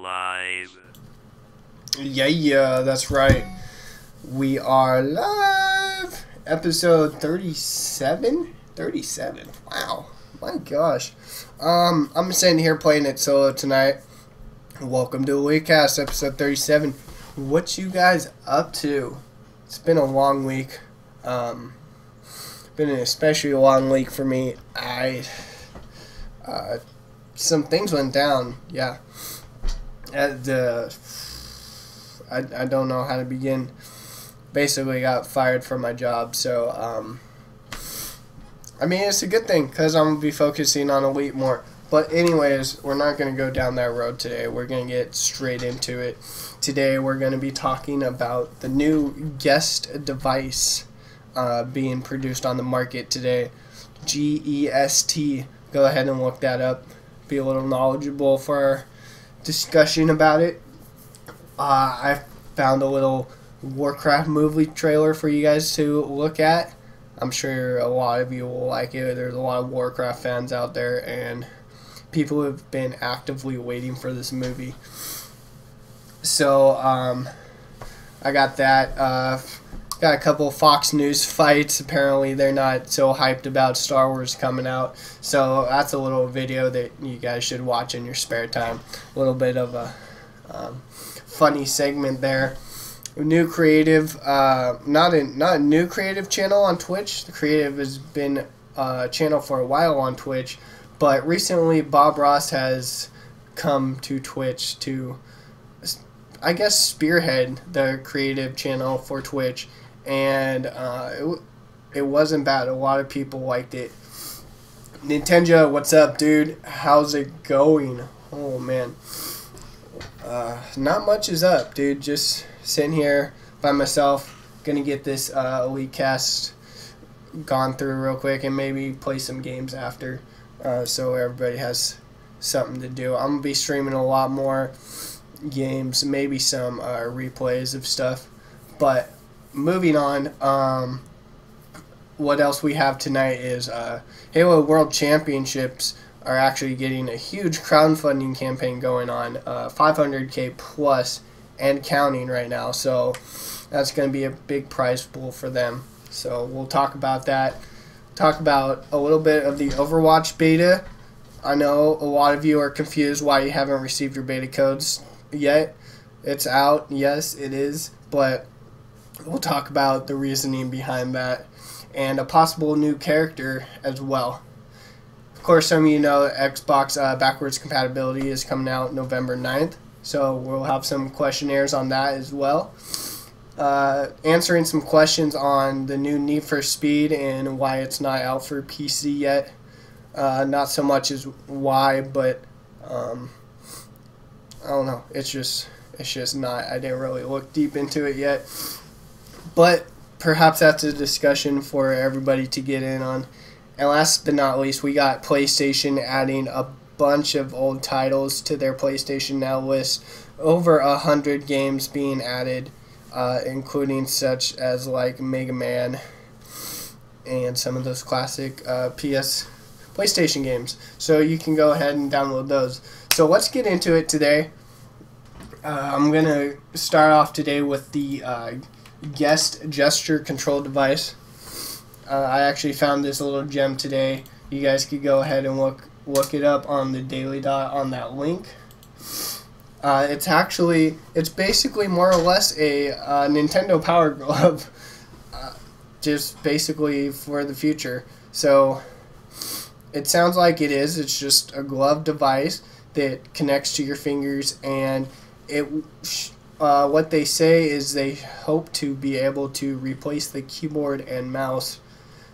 live. Yeah, that's right. We are live. Episode 37? 37. Wow. My gosh. I'm sitting here playing it solo tonight. Welcome to Weekcast, episode 37. What you guys up to? It's been a long week. Been an especially long week for me. Some things went down. Yeah. I don't know how to begin. Basically got fired from my job, so I mean, it's a good thing because I'm going to be focusing on Elite more. But anyways, we're not going to go down that road today. We're going to get straight into it. Today we're going to be talking about the new guest device being produced on the market today. GEST. Go ahead and look that up. Be a little knowledgeable for our discussion about it. I found a little Warcraft movie trailer for you guys to look at. I'm sure a lot of you will like it. There's a lot of Warcraft fans out there, and people have been actively waiting for this movie. So, I got that. Got a couple of Fox News fights. Apparently, they're not so hyped about Star Wars coming out. So, that's a little video that you guys should watch in your spare time. A little bit of a funny segment there. New creative, not a new creative channel on Twitch. The creative has been a channel for a while on Twitch, but recently Bob Ross has come to Twitch to, I guess, spearhead the creative channel for Twitch, and it wasn't bad. A lot of people liked it. Nintendo, what's up, dude? How's it going? Oh man. Not much is up, dude. Just sitting here by myself. Gonna get this Elite Cast gone through real quick and maybe play some games after, so everybody has something to do. I'm gonna be streaming a lot more games, maybe some replays of stuff. But moving on, what else we have tonight is Halo World Championships are actually getting a huge crowdfunding campaign going on, 500K plus and counting right now. So that's going to be a big prize pool for them. So we'll talk about that. Talk about a little bit of the Overwatch beta. I know a lot of you are confused why you haven't received your beta codes yet. It's out. Yes, it is. But we'll talk about the reasoning behind that and a possible new character as well. Of course, some of you know Xbox backwards compatibility is coming out November 9th, so we'll have some questionnaires on that as well. Answering some questions on the new Need for Speed and why it's not out for PC yet. Not so much as why, but I don't know. It's just not. I didn't really look deep into it yet, but perhaps that's a discussion for everybody to get in on. And last but not least, we got PlayStation adding a bunch of old titles to their PlayStation Now list. Over 100 games being added, including such as like Mega Man and some of those classic PlayStation games. So you can go ahead and download those. So let's get into it today. I'm going to start off today with the guest gesture control device. I actually found this little gem today. You guys could go ahead and look it up on the Daily Dot on that link. It's basically more or less a Nintendo Power Glove, just basically for the future. So it sounds like it is. It's just a glove device that connects to your fingers, and what they say is they hope to be able to replace the keyboard and mouse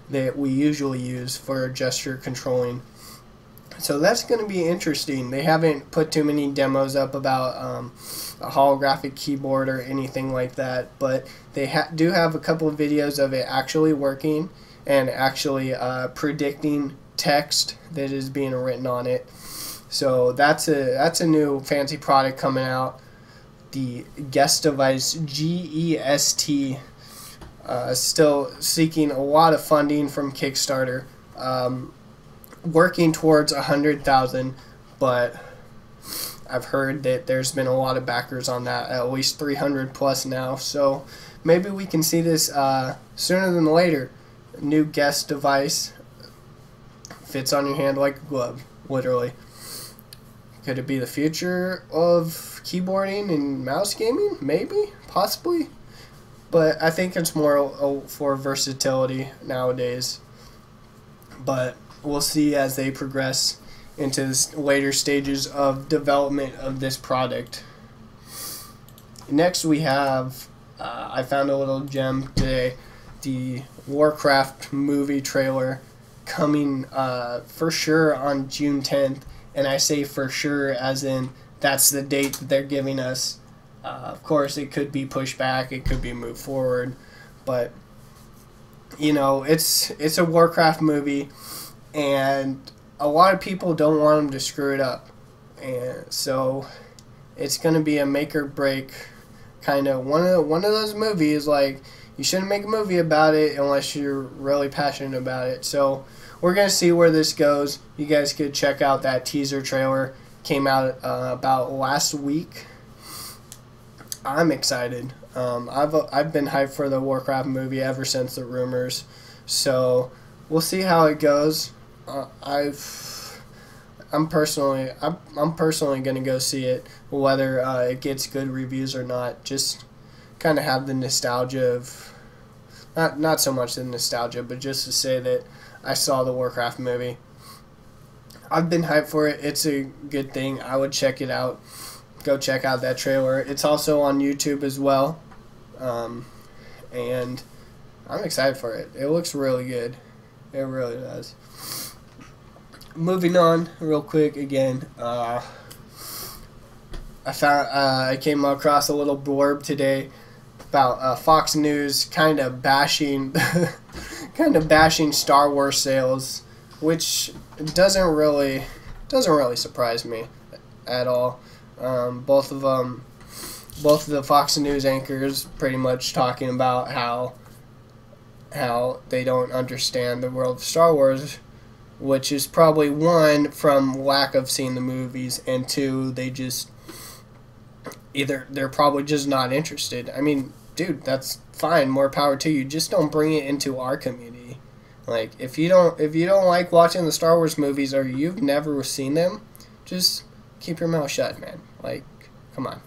that we usually use for gesture controlling. So that's going to be interesting. They haven't put too many demos up about a holographic keyboard or anything like that, but they do have a couple of videos of it actually working and actually predicting text that is being written on it. So that's a new fancy product coming out. The guest device GEST. Still seeking a lot of funding from Kickstarter, working towards 100,000, but I've heard that there's been a lot of backers on that, at least 300 plus now. So maybe we can see this sooner than later. New guest device, fits on your hand like a glove, literally. Could it be the future of keyboarding and mouse gaming? Maybe, possibly. But I think it's more for versatility nowadays. But we'll see as they progress into the later stages of development of this product. Next we have, I found a little gem today, the Warcraft movie trailer coming for sure on June 10th. And I say for sure as in that's the date that they're giving us. Of course, it could be pushed back, it could be moved forward, but you know, it's a Warcraft movie, and a lot of people don't want them to screw it up, and so it's gonna be a make or break kind of one of those movies. Like, you shouldn't make a movie about it unless you're really passionate about it. So we're gonna see where this goes. You guys could check out that teaser trailer. Came out about last week. I'm excited. I've been hyped for the Warcraft movie ever since the rumors. So we'll see how it goes. I'm personally gonna go see it, whether it gets good reviews or not. Just kind of have the nostalgia of, not so much the nostalgia, but just to say that I saw the Warcraft movie. I've been hyped for it. It's a good thing. I would check it out. Go check out that trailer. It's also on YouTube as well. And I'm excited for it. It looks really good. It really does. Moving on real quick again. I came across a little blurb today about Fox News kind of bashing Star Wars sales, which doesn't really surprise me at all. Both of the Fox News anchors pretty much talking about how they don't understand the world of Star Wars, which is probably one from lack of seeing the movies, and two, they just either they're probably just not interested. I mean, dude, that's fine, more power to you. Just don't bring it into our community. Like, if you don't like watching the Star Wars movies or you've never seen them, just keep your mouth shut, man. Like, come on.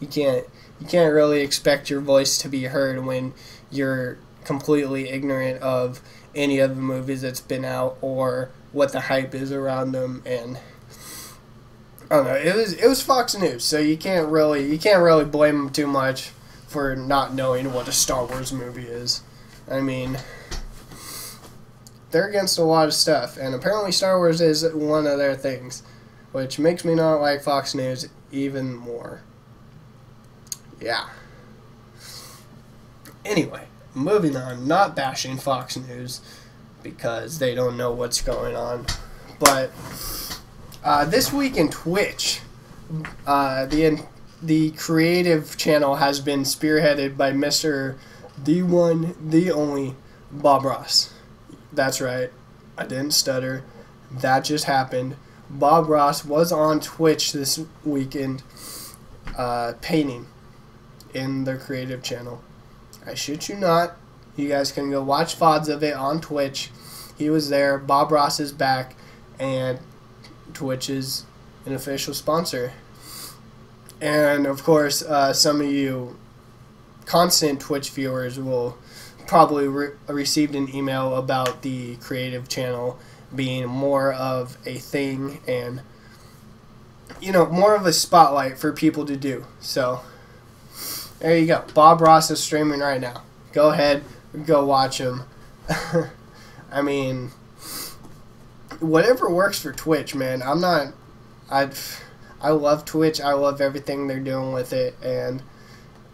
You can't really expect your voice to be heard when you're completely ignorant of any of the movies that's been out or what the hype is around them. And I don't know, it was Fox News, so you can't really blame them too much for not knowing what a Star Wars movie is. I mean, they're against a lot of stuff, and apparently Star Wars is one of their things, which makes me not like Fox News even more. Yeah. Anyway, moving on, not bashing Fox News because they don't know what's going on, but this week in Twitch, the creative channel has been spearheaded by Mr. The One, The Only, Bob Ross. That's right, I didn't stutter. That just happened. Bob Ross was on Twitch this weekend painting in their creative channel. I shit you not. You guys can go watch VODs of it on Twitch. He was there. Bob Ross is back, and Twitch is an official sponsor. And of course, some of you constant Twitch viewers will probably received an email about the creative channel being more of a thing and, you know, more of a spotlight for people to do. So there you go. Bob Ross is streaming right now. Go ahead, go watch him. I mean, whatever works for Twitch, man. I love Twitch. I love everything they're doing with it, and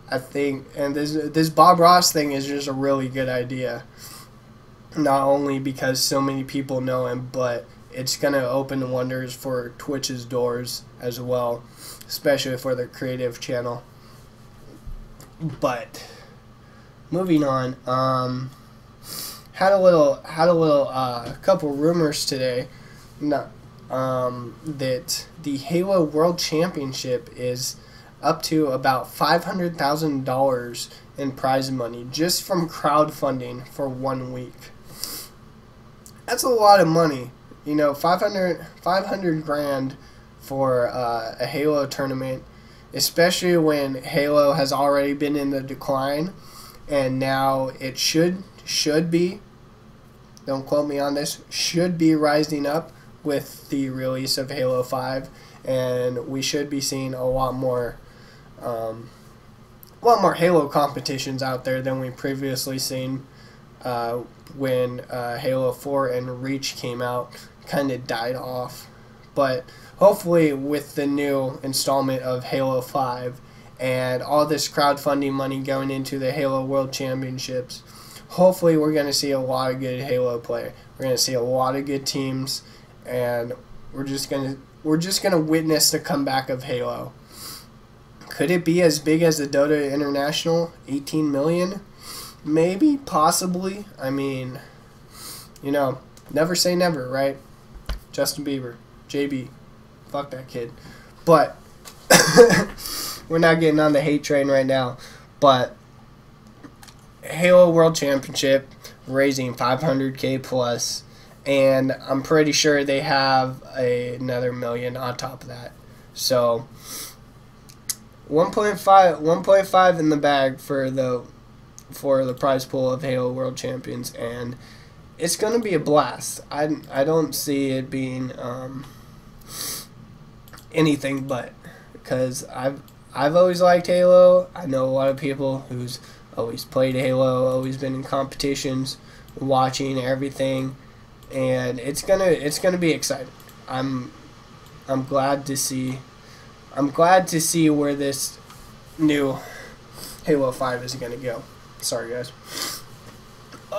I think, and this Bob Ross thing is just a really good idea. Not only because so many people know him, but it's going to open wonders for Twitch's doors as well, especially for their creative channel. But moving on, had a couple rumors today. that the Halo World Championship is up to about $500,000 in prize money just from crowdfunding for 1 week. That's a lot of money. 500 grand for a Halo tournament, especially when Halo has already been in the decline, and now it should be, don't quote me on this, should be rising up with the release of Halo 5, and we should be seeing a lot more Halo competitions out there than we previously seen when Halo 4 and Reach came out. Kind of died off. But hopefully with the new installment of Halo 5 and all this crowdfunding money going into the Halo World Championships, hopefully we're going to see a lot of good Halo play. We're going to see a lot of good teams, and we're just going to witness the comeback of Halo. Could it be as big as the Dota International? 18 million? Maybe, possibly. I mean, never say never, right? Justin Bieber, JB, fuck that kid. But we're not getting on the hate train right now. But Halo World Championship raising 500K plus, and I'm pretty sure they have another million on top of that. So 1.5 in the bag for the prize pool of Halo World Champions, and it's going to be a blast. I don't see it being anything but, because I've always liked Halo. I know a lot of people who's always played Halo, always been in competitions, watching everything, and it's gonna be exciting. I'm glad to see where this new Halo 5 is gonna go. Sorry, guys.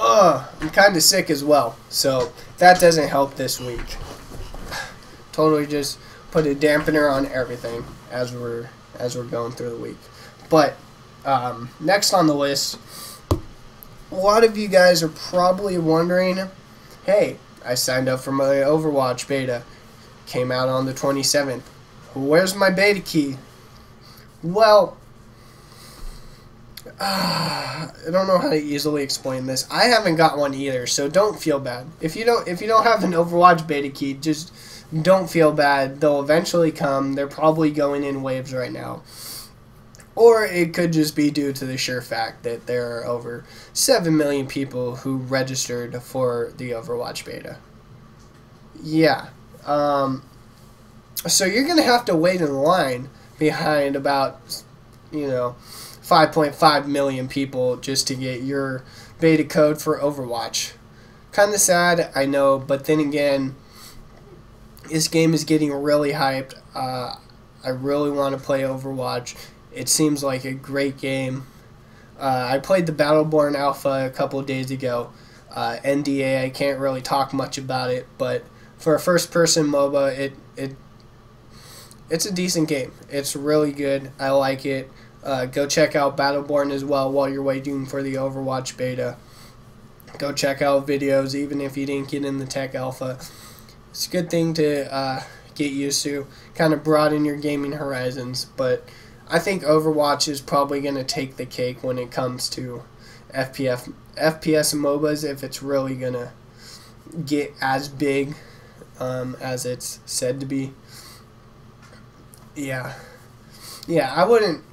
I'm kind of sick as well, so that doesn't help this week. Totally just put a dampener on everything as we're going through the week. But next on the list, a lot of you guys are probably wondering, hey, I signed up for my Overwatch beta. Came out on the 27th. Where's my beta key? Well, I don't know how to easily explain this. I haven't got one either, so don't feel bad. If you don't have an Overwatch beta key, just don't feel bad. They'll eventually come. They're probably going in waves right now. Or it could just be due to the sheer fact that there are over 7 million people who registered for the Overwatch beta. Yeah. So you're going to have to wait in line behind about, 5.5 million people just to get your beta code for Overwatch. Kind of sad, I know, but then again, this game is getting really hyped. I really want to play Overwatch. It seems like a great game. I played the Battleborn Alpha a couple days ago. NDA, I can't really talk much about it, but for a first-person MOBA, it's a decent game. It's really good. I like it. Go check out Battleborn as well while you're waiting for the Overwatch beta. Go check out videos even if you didn't get in the tech alpha. It's a good thing to get used to, kind of broaden your gaming horizons, but I think Overwatch is probably going to take the cake when it comes to FPS MOBAs, if it's really going to get as big as it's said to be. Yeah,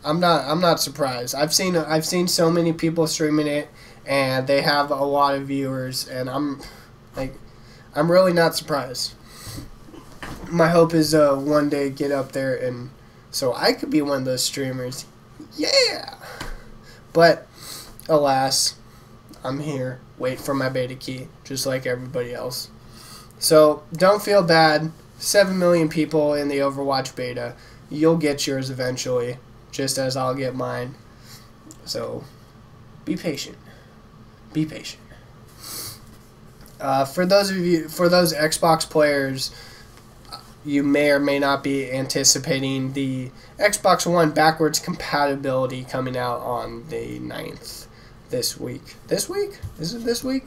I'm not surprised. I've seen so many people streaming it, and they have a lot of viewers, and I'm really not surprised. My hope is one day get up there and so I could be one of those streamers. Yeah. But alas, I'm here. Wait for my beta key, just like everybody else. So don't feel bad. 7 million people in the Overwatch beta. You'll get yours eventually, just as I'll get mine. So be patient. Be patient. For those Xbox players, you may or may not be anticipating the Xbox One backwards compatibility coming out on the 9th this week. This week? Is it this week?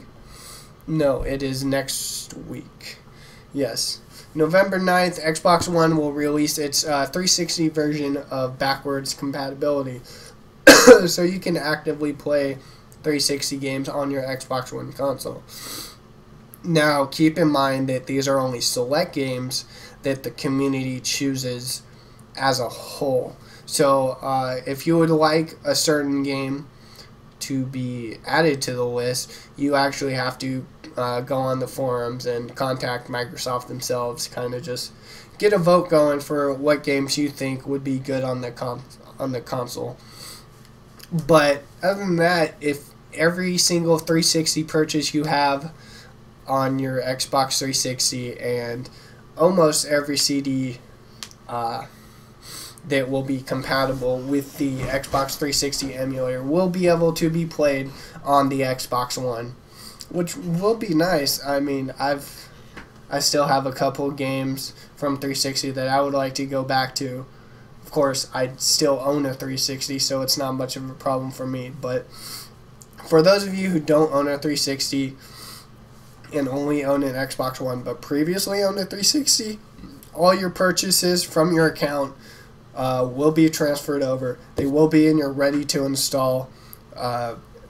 No, it is next week. Yes. November 9th, Xbox One will release its 360 version of backwards compatibility. So you can actively play 360 games on your Xbox One console. Now, keep in mind that these are only select games that the community chooses as a whole. So if you would like a certain game to be added to the list, you actually have to go on the forums and contact Microsoft themselves, kind of just get a vote going for what games you think would be good on the console. But other than that, if every single 360 purchase you have on your Xbox 360 and almost every CD that will be compatible with the Xbox 360 emulator will be able to be played on the Xbox One, which will be nice. I mean, I still have a couple games from 360 that I would like to go back to. Of course, I still own a 360, so it's not much of a problem for me. But for those of you who don't own a 360 and only own an Xbox One but previously owned a 360, all your purchases from your account will be transferred over. They will be in your ready to install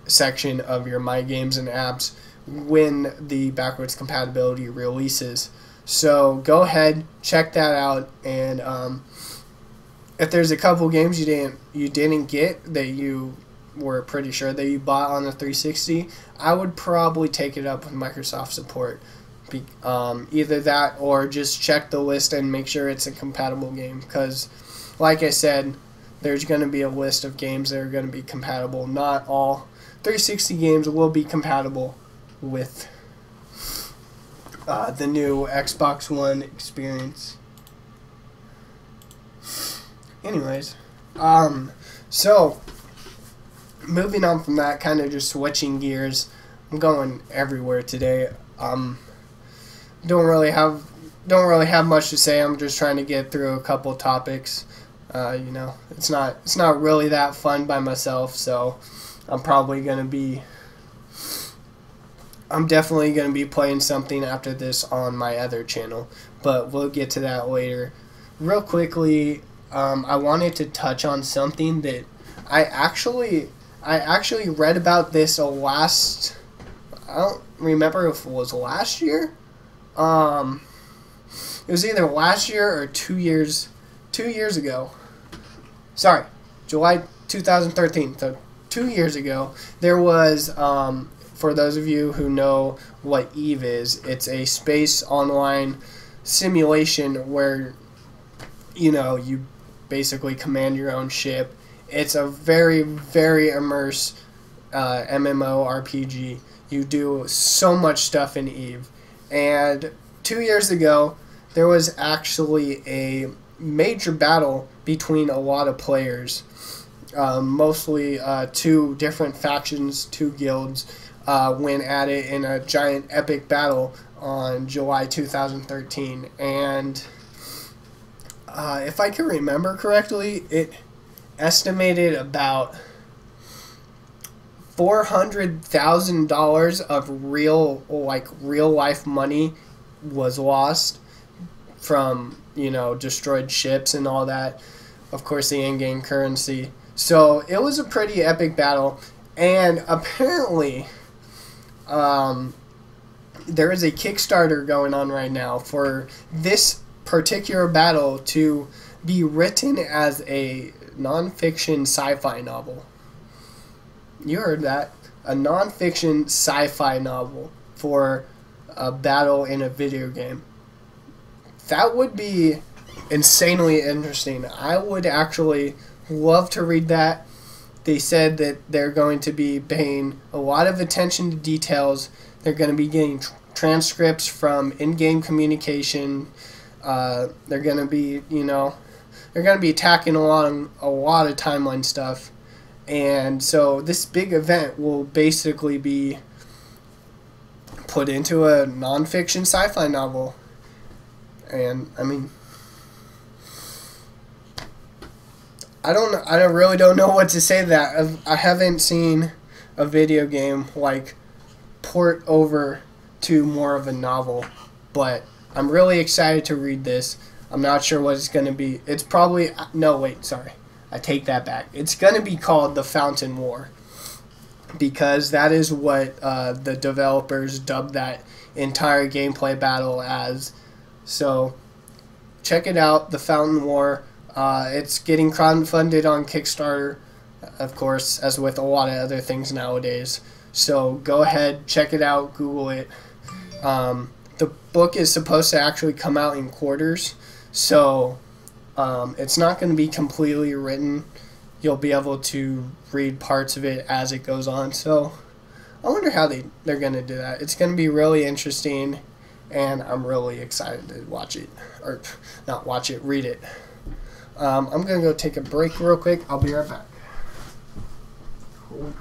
section of your My Games and Apps when the backwards compatibility releases. So go ahead, check that out, and if there's a couple games you didn't get that you were pretty sure that you bought on the 360, I would probably take it up with Microsoft support. Either that or just check the list and make sure it's a compatible game, because like I said, there's going to be a list of games that are going to be compatible. Not all 360 games will be compatible with the new Xbox One experience. Anyways, so moving on from that, kind of just switching gears. I'm going everywhere today. Don't really have much to say. I'm just trying to get through a couple topics. You know, it's not really that fun by myself, so I'm definitely gonna be playing something after this on my other channel, but we'll get to that later. Real quickly, I wanted to touch on something that I actually read about this I don't remember if it was last year. It was either last year or 2 years ago. Sorry, July 2013. So 2 years ago, there was, for those of you who know what EVE is, it's a space online simulation where, you know, you basically command your own ship. It's a very, very immersive MMORPG. You do so much stuff in EVE. And 2 years ago, there was actually a major battle between a lot of players. Mostly two different factions, two guilds, went at it in a giant epic battle on July 2013. And if I can remember correctly, it estimated about $400,000 of real life money was lost from, you know, destroyed ships and all that. Of course, the in-game currency. So it was a pretty epic battle, and apparently there is a Kickstarter going on right now for this particular battle to be written as a non-fiction sci-fi novel. You heard that. A non-fiction sci-fi novel for a battle in a video game. That would be insanely interesting. I would actually love to read that. They said that they're going to be paying a lot of attention to details. They're going to be getting transcripts from in-game communication. They're going to be, you know, they're going to be tacking along a lot of timeline stuff. And so this big event will basically be put into a non-fiction sci-fi novel. And I mean, I really don't know what to say to that. I haven't seen a video game like port over to more of a novel, but I'm really excited to read this. I'm not sure what it's going to be. It's probably no, wait, sorry. I take that back. It's going to be called The Fountain War, because that is what the developers dubbed that entire gameplay battle as. So check it out, The Fountain War. It's getting crowdfunded on Kickstarter, of course, as with a lot of other things nowadays. So go ahead, check it out, Google it. The book is supposed to actually come out in quarters, so it's not going to be completely written. You'll be able to read parts of it as it goes on. So I wonder how they're going to do that. It's going to be really interesting, and I'm really excited to watch it. Or not watch it, read it. I'm going to go take a break real quick. I'll be right back. Hold on.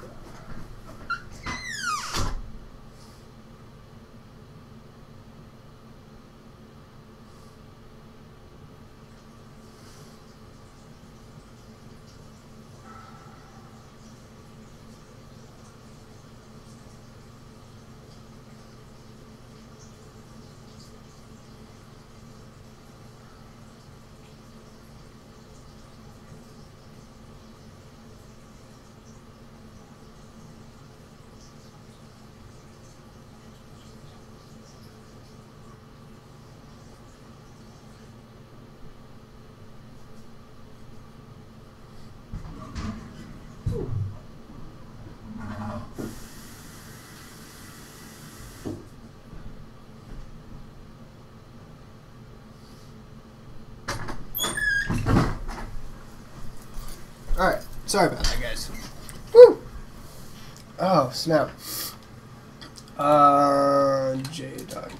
Alright, sorry about that, guys. Woo! Oh, snap. J-Dog.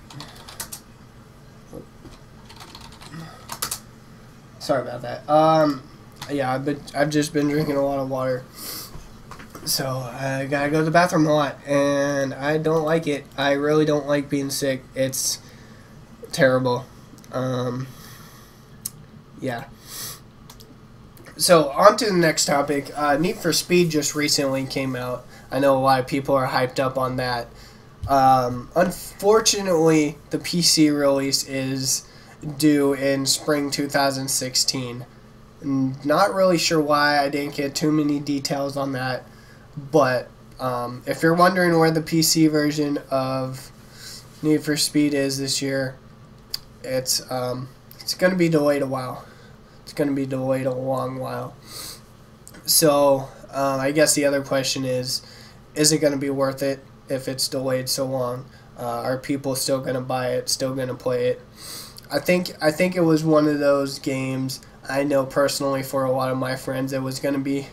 Sorry about that. Yeah, I've just been drinking a lot of water. So, I gotta go to the bathroom a lot, and I don't like it. I really don't like being sick. It's terrible. Yeah. So, on to the next topic. Need for Speed just recently came out. I know a lot of people are hyped up on that. Unfortunately, the PC release is due in spring 2016. Not really sure why. I didn't get too many details on that. But if you're wondering where the PC version of Need for Speed is this year, it's going to be delayed a while. It's going to be delayed a long while. So I guess the other question is it going to be worth it if it's delayed so long? Are people still going to buy it, still going to play it? I think it was one of those games, I know personally for a lot of my friends, it was going to be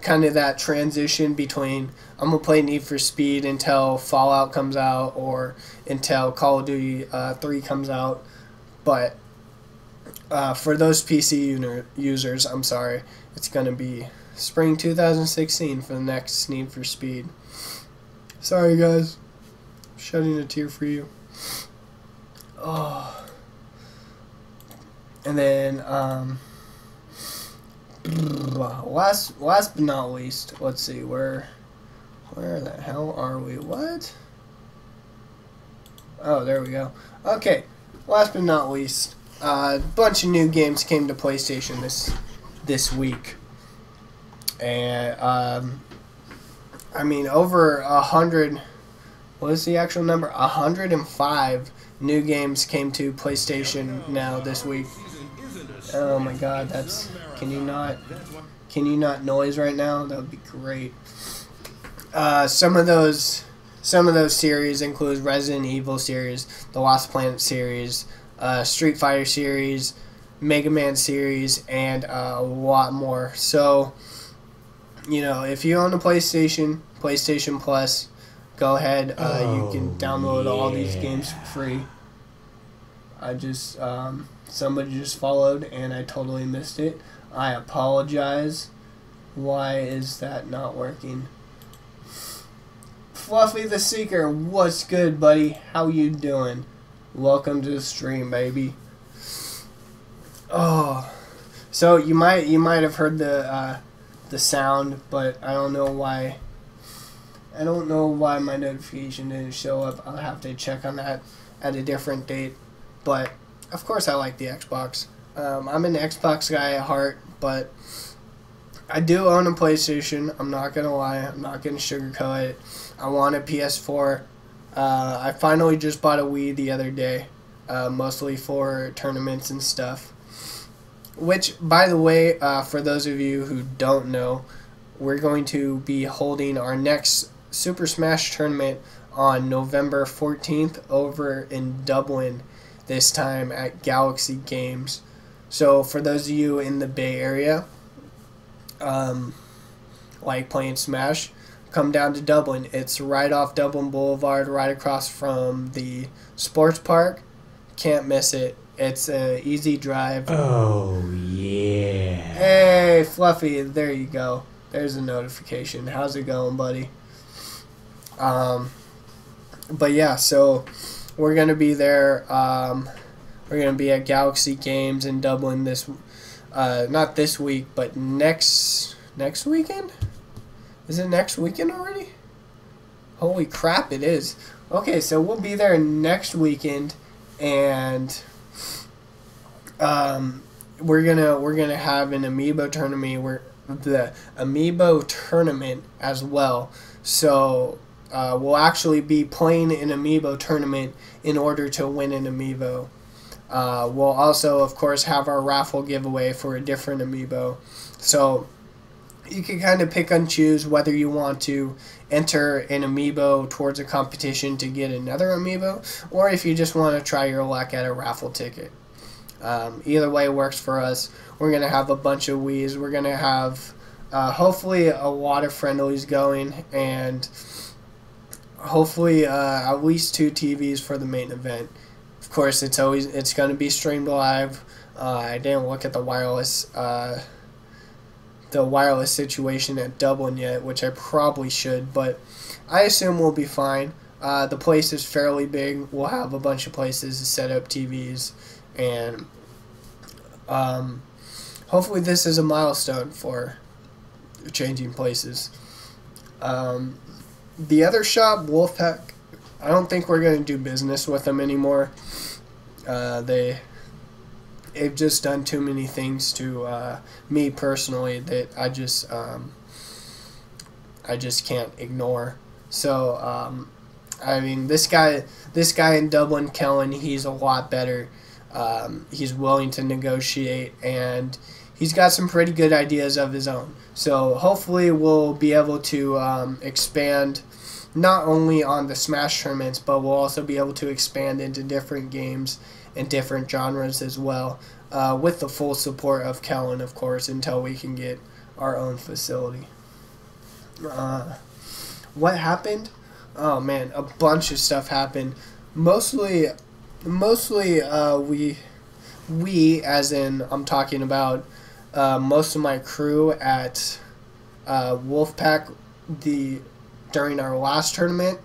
kind of that transition between I'm going to play Need for Speed until Fallout comes out or until Call of Duty 3 comes out. But for those PC users, I'm sorry, it's going to be spring 2016 for the next Need for Speed. Sorry, guys. I'm shedding a tear for you. Oh. And then, last but not least, let's see, where the hell are we? What? Oh, there we go. Okay, last but not least, a bunch of new games came to PlayStation this week. And, I mean, over 100, what is the actual number? 105 new games came to PlayStation now this week. Oh my god, that's, can you not noise right now? That would be great. Some of those series include Resident Evil series, the Lost Planet series, Street Fighter series, Mega Man series, and a lot more. So, you know, if you own a PlayStation Plus, go ahead. You can download all these games for free. I just, somebody just followed and I totally missed it. I apologize. Why is that not working? Fluffy the Seeker, what's good, buddy? How you doing? Welcome to the stream, baby. Oh, so you might have heard the sound, but I don't know why. I don't know why my notification didn't show up. I'll have to check on that at a different date. but of course I like the Xbox. I'm an Xbox guy at heart, but I do own a PlayStation. I'm not going to lie. I'm not going to sugarcoat it. I want a PS4. I finally just bought a Wii the other day, mostly for tournaments and stuff. Which, by the way, for those of you who don't know, we're going to be holding our next Super Smash tournament on November 14th over in Dublin, this time at Galaxy Games. So for those of you in the Bay Area, like playing Smash, come down to Dublin. It's right off Dublin Boulevard, right across from the sports park. Can't miss it. It's an easy drive. Oh, yeah. Hey, Fluffy, there you go. There's a notification. How's it going, buddy? But yeah, so we're going to be there. We're going to be at Galaxy Games in Dublin not this week, but next weekend? Is it next weekend already? Holy crap, it is. Okay, so we'll be there next weekend, and we're gonna have an amiibo tournament as well. So we'll actually be playing an amiibo tournament in order to win an amiibo. We'll also, of course, have our raffle giveaway for a different amiibo. So you can kind of pick and choose whether you want to enter an amiibo towards a competition to get another amiibo, or if you just want to try your luck at a raffle ticket. Either way works for us. We're going to have a bunch of Wiis. We're going to have hopefully a lot of friendlies going, and hopefully at least 2 TVs for the main event. Of course, it's going to be streamed live. I didn't look at the wireless situation at Dublin yet, which I probably should, but I assume we'll be fine. The place is fairly big. We'll have a bunch of places to set up TVs, and hopefully this is a milestone for changing places. The other shop, Wolfpack, I don't think we're going to do business with them anymore. They've just done too many things to me personally that I just can't ignore. So I mean, this guy in Dublin, Kellen, he's a lot better. He's willing to negotiate, and he's got some pretty good ideas of his own. So hopefully we'll be able to expand not only on the Smash tournaments, but we'll also be able to expand into different games and different genres as well, with the full support of Kellen, of course, until we can get our own facility. What happened? Oh man, a bunch of stuff happened. Mostly we as in I'm talking about most of my crew at Wolfpack during our last tournament.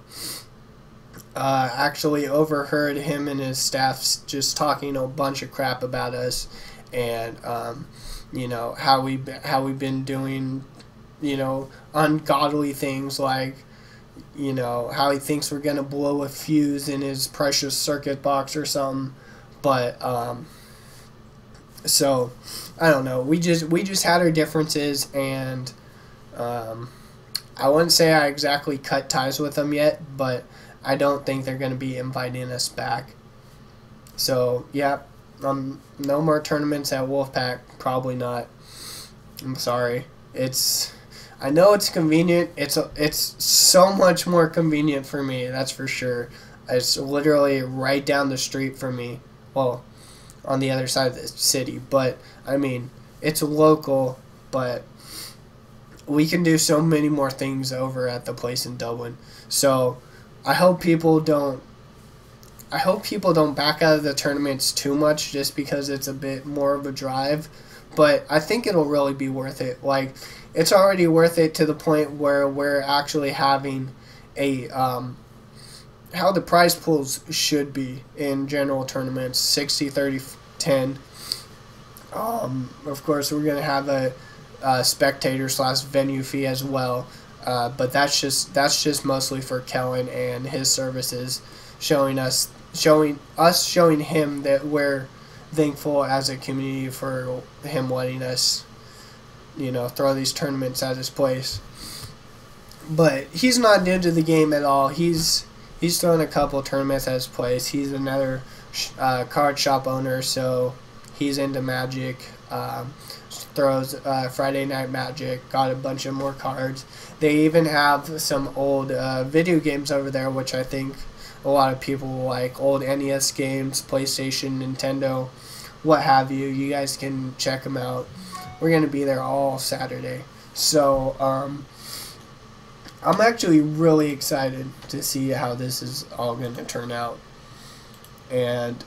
Actually overheard him and his staff just talking a bunch of crap about us, and how we've been doing ungodly things, like how he thinks we're gonna blow a fuse in his precious circuit box or something. But so I don't know. We just had our differences, and I wouldn't say I exactly cut ties with them yet, but I don't think they're going to be inviting us back. So, yeah, no more tournaments at Wolfpack. Probably not. I'm sorry. I know it's convenient. It's so much more convenient for me, that's for sure. It's literally right down the street from me. Well, on the other side of the city. But, I mean, it's local, but we can do so many more things over at the place in Dublin. So I hope people don't back out of the tournaments too much just because it's a bit more of a drive. But I think it'll really be worth it. Like, it's already worth it to the point where we're actually having a how the prize pools should be in general tournaments, 60, 30, 10. Of course, we're going to have a spectator/venue fee as well, but that's just mostly for Kellen and his services, showing us showing him that we're thankful as a community for him letting us, throw these tournaments at his place. But he's not new to the game at all. He's thrown a couple tournaments at his place. He's another card shop owner, so he's into Magic. Throws Friday Night Magic. Got a bunch of more cards. They even have some old video games over there, which I think a lot of people like. Old NES games, PlayStation, Nintendo, what have you. You guys can check them out. We're going to be there all Saturday. So, I'm actually really excited to see how this is all going to turn out. And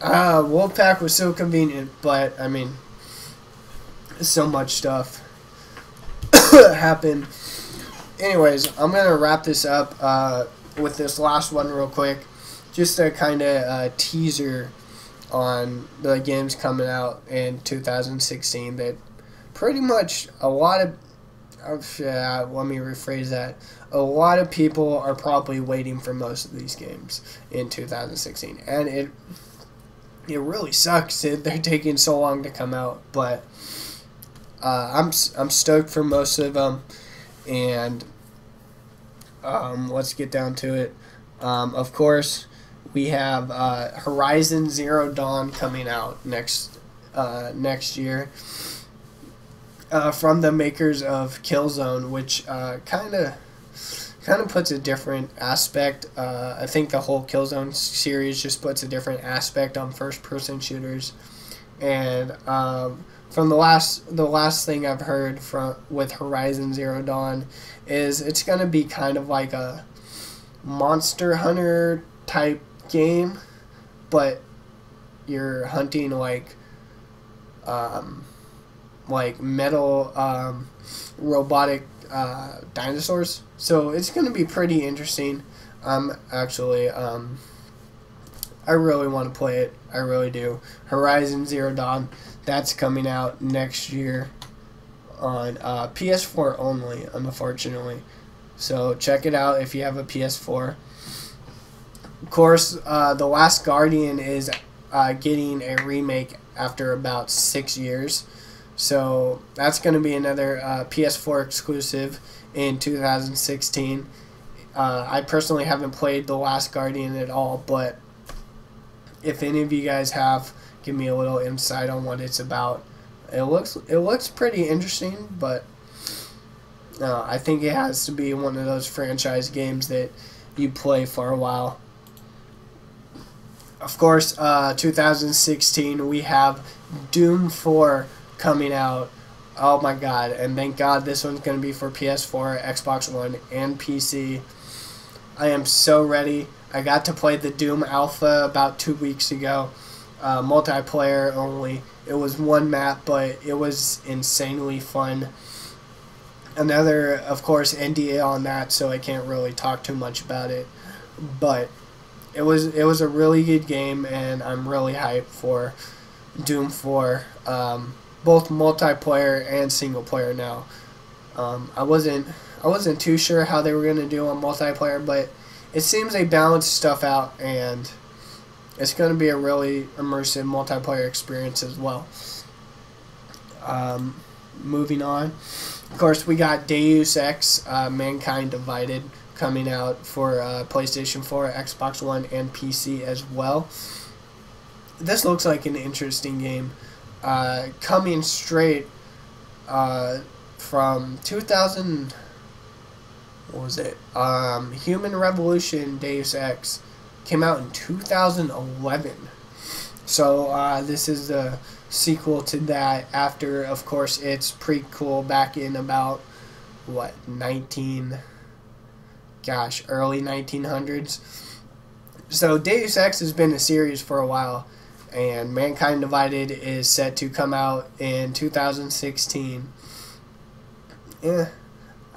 Wolfpack was so convenient, but I mean, so much stuff happened. Anyways, I'm going to wrap this up with this last one real quick. Just a kind of teaser on the games coming out in 2016 that pretty much let me rephrase that. A lot of people are probably waiting for most of these games in 2016, and it really sucks that they're taking so long to come out. But I'm stoked for most of them, and let's get down to it. Of course, we have Horizon Zero Dawn coming out next year. From the makers of Killzone, which kind of puts a different aspect. I think the whole Killzone series just puts a different aspect on first-person shooters. And from the last thing I've heard with Horizon Zero Dawn is it's going to be kind of like a Monster Hunter type game, but you're hunting like metal robotic dinosaurs. So it's going to be pretty interesting. Actually, I really want to play it. I really do. Horizon Zero Dawn, that's coming out next year on PS4 only, unfortunately. So check it out if you have a PS4. Of course, The Last Guardian is getting a remake after about 6 years. So that's going to be another PS4 exclusive in 2016. I personally haven't played The Last Guardian at all, but if any of you guys have, give me a little insight on what it's about. It looks pretty interesting, but I think it has to be one of those franchise games that you play for a while. Of course, 2016 we have Doom 4 coming out. Oh my god, and thank god this one's going to be for PS4, Xbox One, and PC. I am so ready. I got to play the Doom Alpha about 2 weeks ago. Multiplayer only. It was one map, but it was insanely fun. Another, of course, NDA on that, so I can't really talk too much about it. But it was a really good game, and I'm really hyped for Doom 4. Both multiplayer and single player now. I wasn't too sure how they were going to do on multiplayer, but it seems they balanced stuff out, and it's going to be a really immersive multiplayer experience as well. Moving on. Of course, we got Deus Ex, Mankind Divided, coming out for PlayStation 4, Xbox One, and PC as well. This looks like an interesting game. Coming straight from 2000, what was it? Human Revolution Deus Ex came out in 2011. So this is the sequel to that after, of course, its prequel back in about, early 1900s. So Deus Ex has been a series for a while, and Mankind Divided is set to come out in 2016.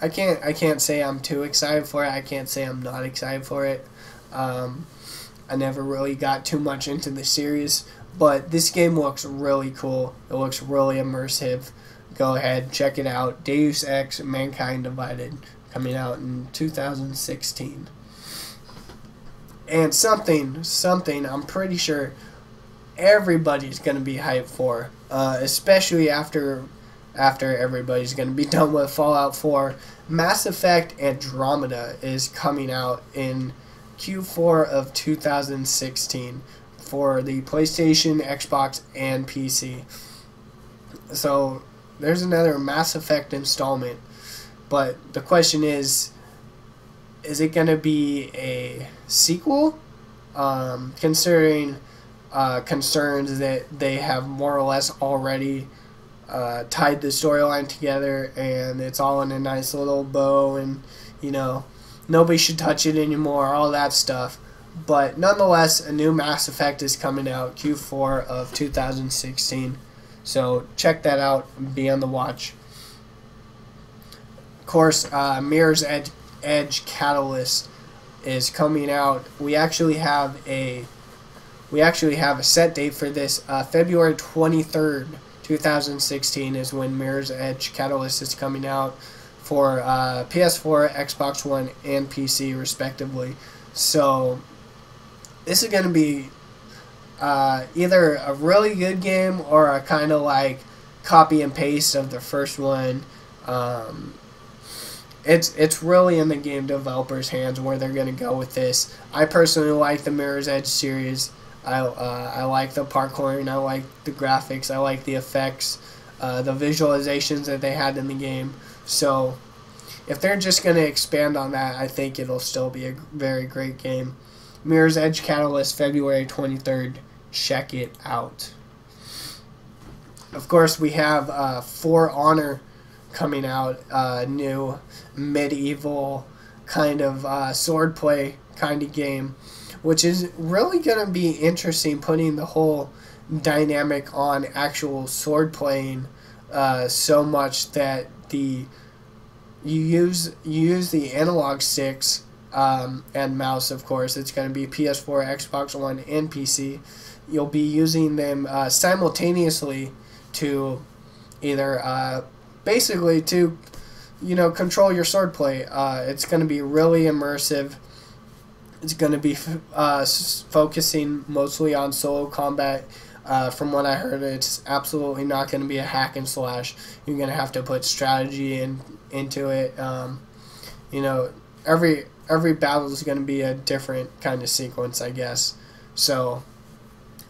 I can't say I'm too excited for it. I can't say I'm not excited for it. I never really got too much into the series, but this game looks really cool. It looks really immersive. Go ahead, check it out. Deus Ex Mankind Divided coming out in 2016. And something I'm pretty sure everybody's going to be hyped for, especially after everybody's going to be done with Fallout 4. Mass Effect Andromeda is coming out in Q4 of 2016 for the PlayStation, Xbox, and PC. So there's another Mass Effect installment. But the question is it going to be a sequel? Considering concerns that they have more or less already tied the storyline together, and it's all in a nice little bow, and nobody should touch it anymore, all that stuff. But nonetheless, a new Mass Effect is coming out Q4 of 2016. So check that out and be on the watch. Of course, Mirror's Edge Catalyst is coming out. We actually have a set date for this. February 23rd, 2016 is when Mirror's Edge Catalyst is coming out for PS4, Xbox One, and PC respectively. So this is going to be either a really good game or a kind of like copy and paste of the first one. It's really in the game developers' hands where they're going to go with this. I personally like the Mirror's Edge series. I like the parkouring, I like the graphics, I like the effects, the visualizations that they had in the game. So if they're just going to expand on that, I think it'll still be a very great game. Mirror's Edge Catalyst, February 23rd. Check it out. Of course, we have For Honor coming out, new medieval kind of swordplay kind of game, which is really going to be interesting, putting the whole dynamic on actual sword playing so much that you use the analog sticks and mouse. Of course, it's going to be PS4, Xbox One, and PC. You'll be using them simultaneously to either basically to control your swordplay. It's going to be really immersive. It's going to be focusing mostly on solo combat. From what I heard, it's absolutely not going to be a hack and slash. You're going to have to put strategy into it. Every battle is going to be a different kind of sequence, I guess. So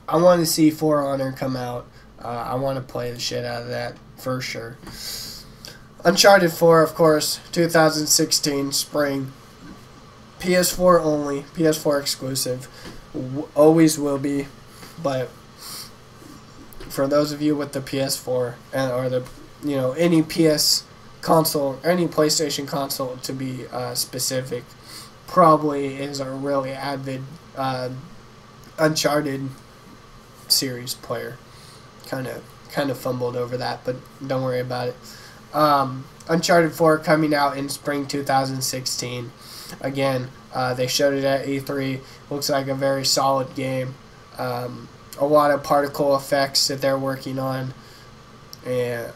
I want to see For Honor come out. I want to play the shit out of that for sure. Uncharted 4, of course, 2016 spring. PS4 only, PS4 exclusive. Always will be, but for those of you with the PS4 or the any PS console, any PlayStation console to be specific, probably is a really avid Uncharted series player. Kind of fumbled over that, but don't worry about it. Uncharted 4 coming out in spring 2016. Again, they showed it at E3. Looks like a very solid game. A lot of particle effects that they're working on, and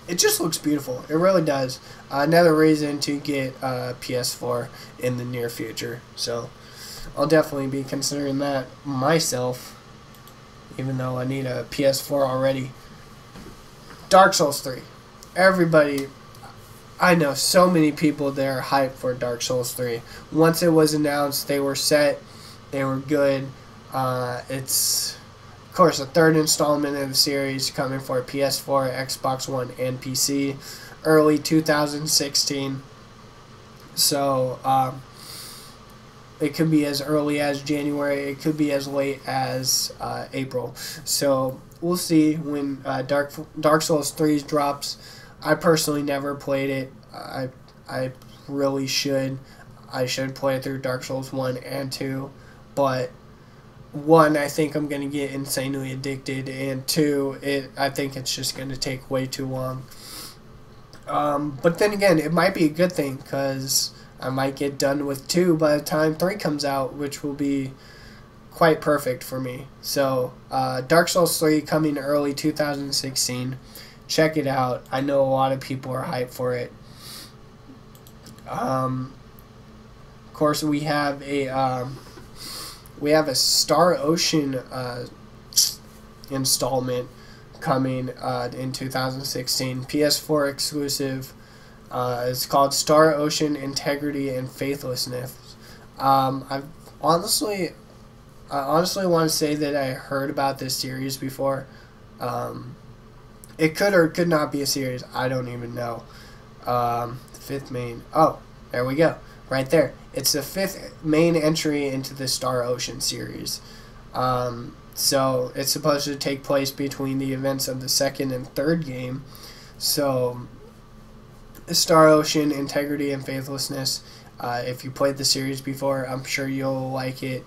it just looks beautiful. It really does. Another reason to get PS4 in the near future. So I'll definitely be considering that myself, even though I need a PS4 already. Dark Souls 3. Everybody, I know so many people that are hyped for Dark Souls 3. Once it was announced, they were set. They were good. It's, of course, a third installment of the series coming for PS4, Xbox One, and PC. Early 2016. So, it could be as early as January. It could be as late as April. So we'll see when Dark Souls 3 drops. I personally never played it. I really should. I should play through Dark Souls 1 and 2. But 1, I think I'm going to get insanely addicted. And 2, I think it's just going to take way too long. But then again, it might be a good thing, because I might get done with 2 by the time 3 comes out, which will be quite perfect for me. So, Dark Souls 3 coming early 2016. Check it out. I know a lot of people are hyped for it. Of course, we have a Star Ocean installment coming in 2016, PS4 exclusive. It's called Star Ocean Integrity and Faithlessness. I honestly want to say that I heard about this series before. It could or could not be a series. I don't even know. Fifth main. Oh, there we go. Right there. It's the fifth main entry into the Star Ocean series. So it's supposed to take place between the events of the second and third game. So Star Ocean Integrity and Faithlessness. If you played the series before, I'm sure you'll like it.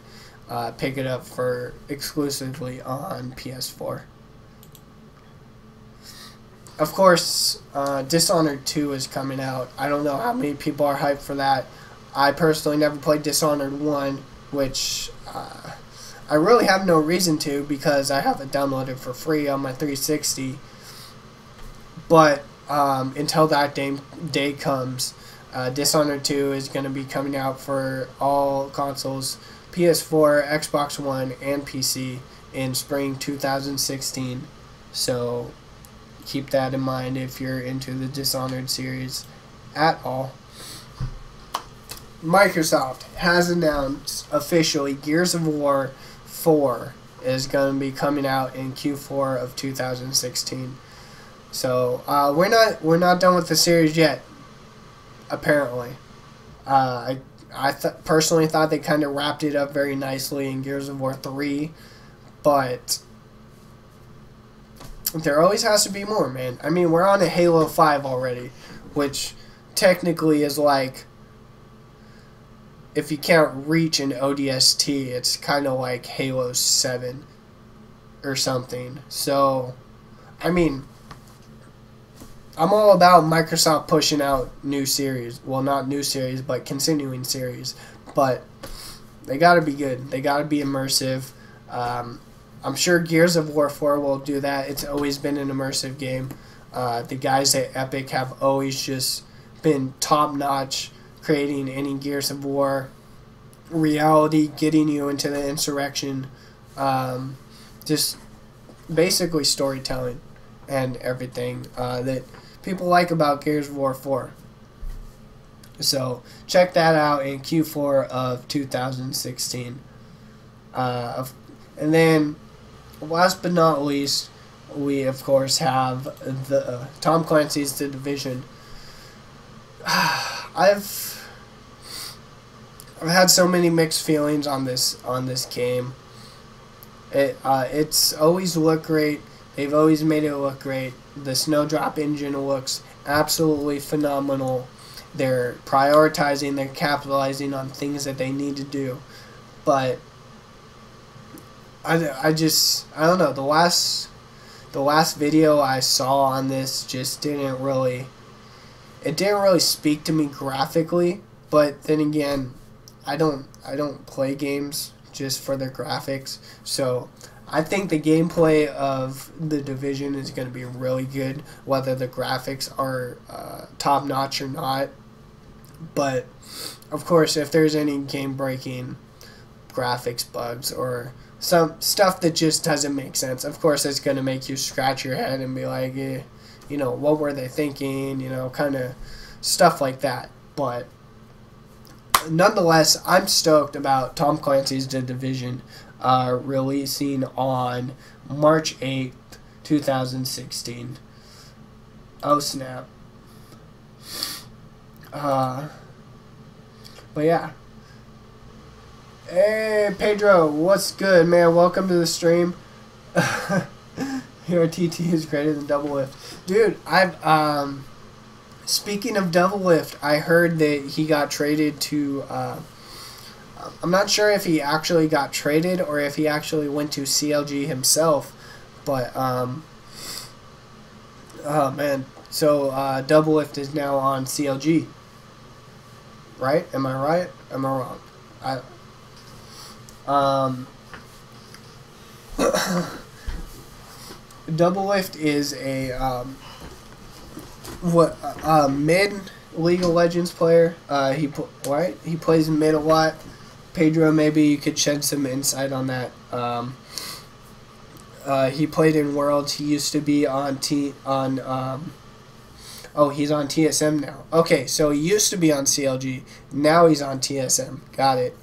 Pick it up for exclusively on PS4. Of course, Dishonored 2 is coming out. I don't know how many people are hyped for that. I personally never played Dishonored 1, which I really have no reason to because I have it downloaded for free on my 360. But until that day comes, Dishonored 2 is going to be coming out for all consoles, PS4, Xbox One, and PC in spring 2016. So keep that in mind if you're into the Dishonored series at all. Microsoft has announced officially Gears of War 4 is going to be coming out in Q4 of 2016. So we're not done with the series yet. Apparently, I personally thought they kind of wrapped it up very nicely in Gears of War 3, but there always has to be more, man. I mean, we're on a Halo 5 already, which technically is like, if you count Reach and ODST, it's kind of like Halo 7 or something. So, I mean, I'm all about Microsoft pushing out new series. Well, not new series, but continuing series. But they gotta be good. They gotta be immersive. I'm sure Gears of War 4 will do that. It's always been an immersive game. The guys at Epic have always just been top-notch, creating any Gears of War reality, getting you into the insurrection, just basically storytelling and everything that people like about Gears of War 4. So check that out in Q4 of 2016. And then, last but not least, we of course have the Tom Clancy's The Division. I've had so many mixed feelings on this game. It's always looked great. They've always made it look great. The Snowdrop engine looks absolutely phenomenal. They're prioritizing, they're capitalizing on things that they need to do. But I don't know. The last video I saw on this just didn't really speak to me graphically. But then again, I don't play games just for their graphics. So I think the gameplay of The Division is going to be really good, whether the graphics are top notch or not. But of course, if there's any game-breaking graphics bugs or some stuff that just doesn't make sense, of course it's going to make you scratch your head and be like, what were they thinking, kind of stuff like that. But nonetheless, I'm stoked about Tom Clancy's The Division releasing on March 8th, 2016. Oh, snap. But yeah. Hey, Pedro, what's good, man? Welcome to the stream. Your TT is greater than Double Lift. Dude, speaking of Double Lift, I heard that he got traded to, I'm not sure if he actually got traded or if he actually went to CLG himself, but, oh man, so, Double Lift is now on CLG, right? Am I right? Am I wrong? Double Lift is a, League of Legends player. He plays mid a lot. Pedro, maybe you could shed some insight on that. He played in Worlds. He used to be on he's on TSM now. Okay, so he used to be on CLG. Now he's on TSM. Got it.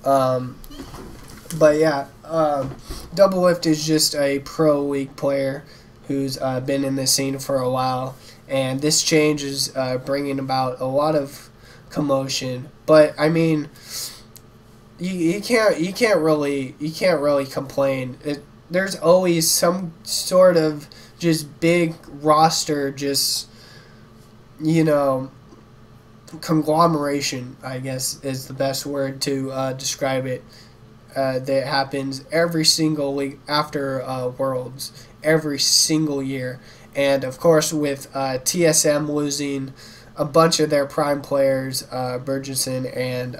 But yeah, Doublelift is just a pro league player who's been in the scene for a while, and this change is bringing about a lot of commotion. But I mean, you can't really complain. There's always some sort of just big roster, just conglomeration, I guess is the best word to describe it. That happens every single week after Worlds, every single year. And of course, with TSM losing a bunch of their prime players, Burgesson and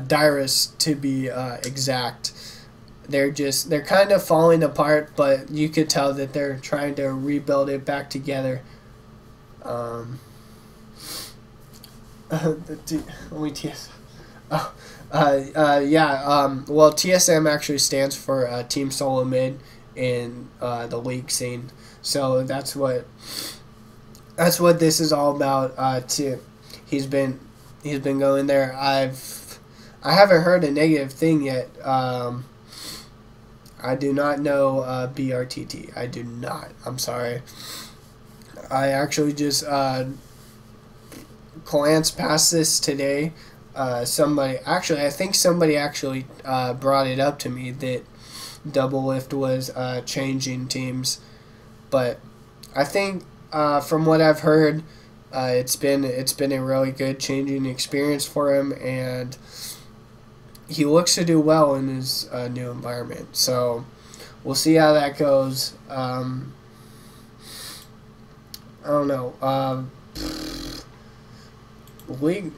Dyrus to be exact, they're kind of falling apart, but you could tell that they're trying to rebuild it back together. Well, TSM actually stands for Team Solo Mid in the league scene, so that's what this is all about. He's been going there. I haven't heard a negative thing yet. I do not know BRTT. I do not. I'm sorry. I actually just glanced past this today. I think somebody actually brought it up to me that Doublelift was changing teams, but I think from what I've heard, it's been a really good changing experience for him, and he looks to do well in his new environment. So we'll see how that goes. I don't know. League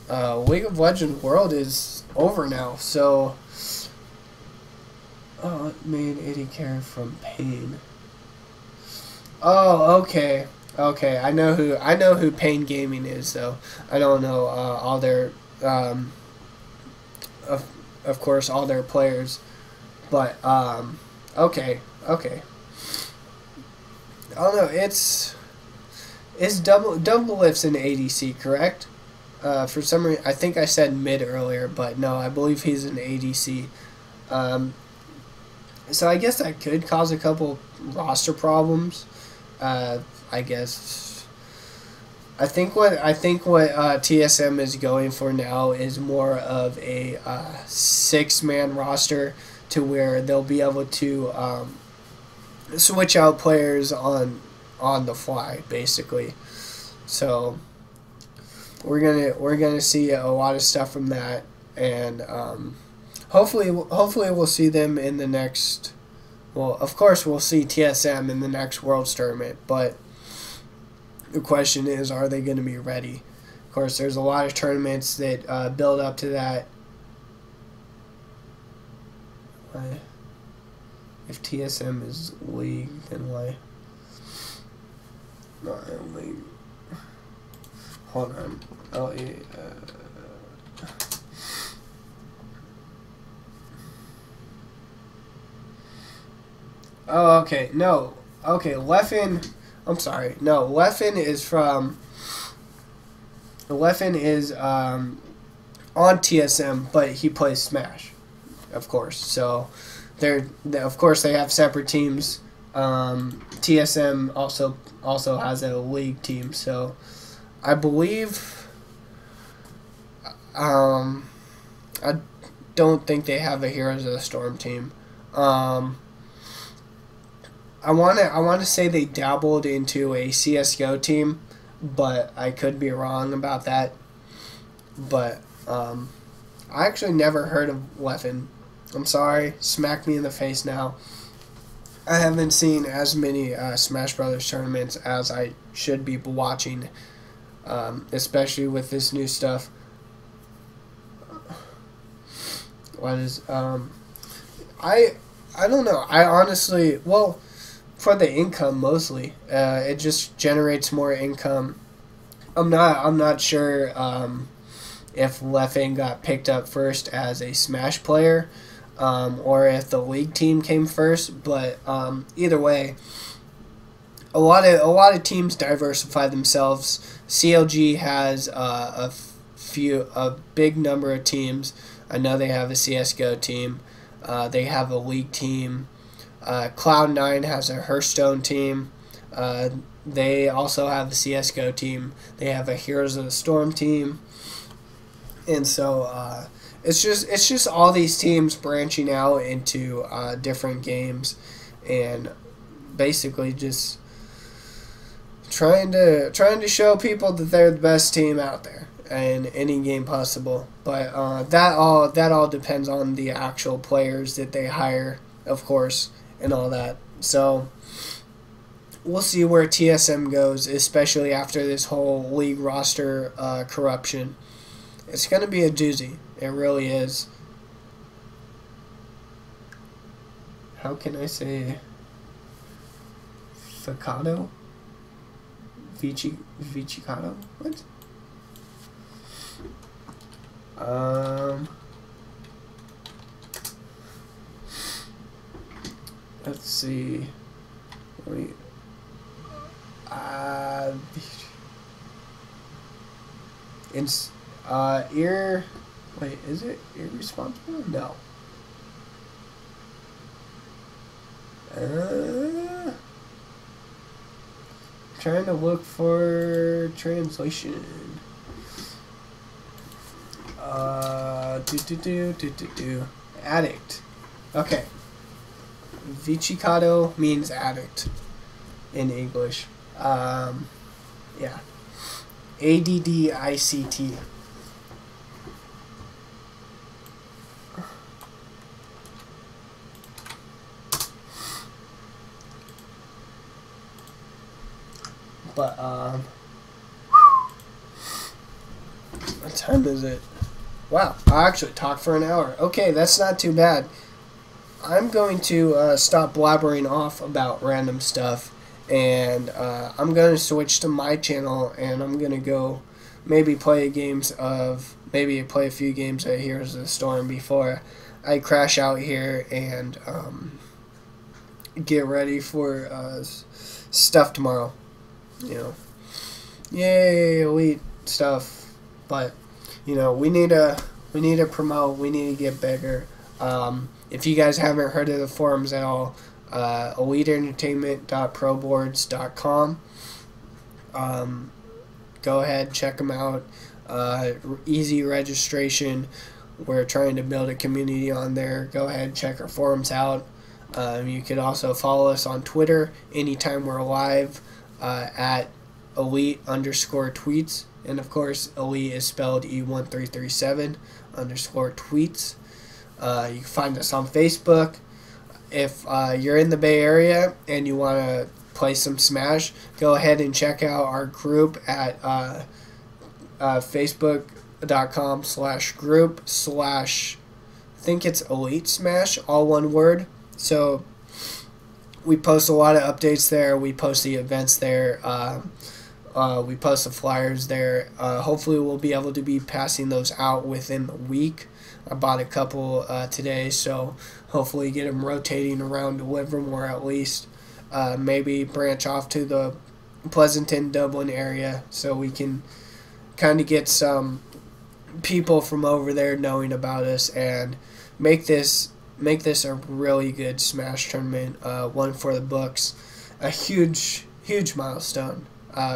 of Legends World is over now, so it made 80 carry from Pain. Oh, okay. I know who Pain Gaming is, though. I don't know all their of course all their players, but okay. I don't know. It's Doublelift's an ADC, correct? For some reason, I think I said mid earlier, but no, I believe he's an ADC. So I guess that could cause a couple roster problems. I guess. I think what TSM is going for now is more of a 6-man roster, to where they'll be able to switch out players on the fly, basically. So we're gonna see a lot of stuff from that, and hopefully we'll see them in the next. Well, of course we'll see TSM in the next Worlds tournament, but the question is, are they going to be ready? Of course, there's a lot of tournaments that build up to that. Why? If TSM is league, then why? Not league. Hold on. Oh, yeah. Oh, okay. No. Okay, Leffen. I'm sorry. No, Leffen is from. Leffen is on TSM, but he plays Smash, of course. So, of course they have separate teams. TSM also has a league team. So, I believe. I don't think they have a Heroes of the Storm team. I want to say they dabbled into a CSGO team, but I could be wrong about that. But I actually never heard of Leffen. I'm sorry, smack me in the face now. I haven't seen as many Smash Brothers tournaments as I should be watching, especially with this new stuff. What is I don't know. I honestly, well, for the income mostly, it just generates more income I'm not sure if Leffen got picked up first as a Smash player, or if the league team came first. But either way, a lot of teams diversify themselves. CLG has a big number of teams. I know they have a CS:GO team. They have a league team. Cloud9 has a Hearthstone team. They also have a CS:GO team. They have a Heroes of the Storm team. And so it's just all these teams branching out into different games, and basically just trying to show people that they're the best team out there in any game possible. But that all depends on the actual players that they hire, of course, and all that. So we'll see where TSM goes, especially after this whole league roster corruption. It's going to be a doozy. It really is. How can I say Ficado? Vicicado? What? Let's see. Wait. Wait, is it irresponsible? No. Trying to look for translation. Addict. Okay. Vicicado means addict in English. Yeah. ADDICT. But what time is it? Wow, I actually talked for an hour. Okay, that's not too bad. I'm going to stop blabbering off about random stuff, and I'm going to switch to my channel, and I'm going to go maybe play a few games of Heroes of the Storm before I crash out here and get ready for stuff tomorrow. You know, yay, elite stuff. But you know, we need to promote. We need to get bigger. If you guys haven't heard of the forums at all, eliteentertainment.proboards.com. Go ahead, check them out. Easy registration. We're trying to build a community on there. Go ahead, check our forums out. You could also follow us on Twitter anytime we're live. At elite_tweets, and of course elite is spelled E1337_tweets. You can find us on Facebook. If you're in the Bay Area and you want to play some Smash, go ahead and check out our group at facebook.com/group/ I think it's Elite Smash, all one word. So we post a lot of updates there. We post the events there. We post the flyers there. Hopefully we'll be able to be passing those out within the week. I bought a couple today, so hopefully get them rotating around to Livermore at least. Maybe branch off to the Pleasanton, Dublin area so we can kind of get some people from over there knowing about us and make this a really good Smash tournament, one for the books, a huge milestone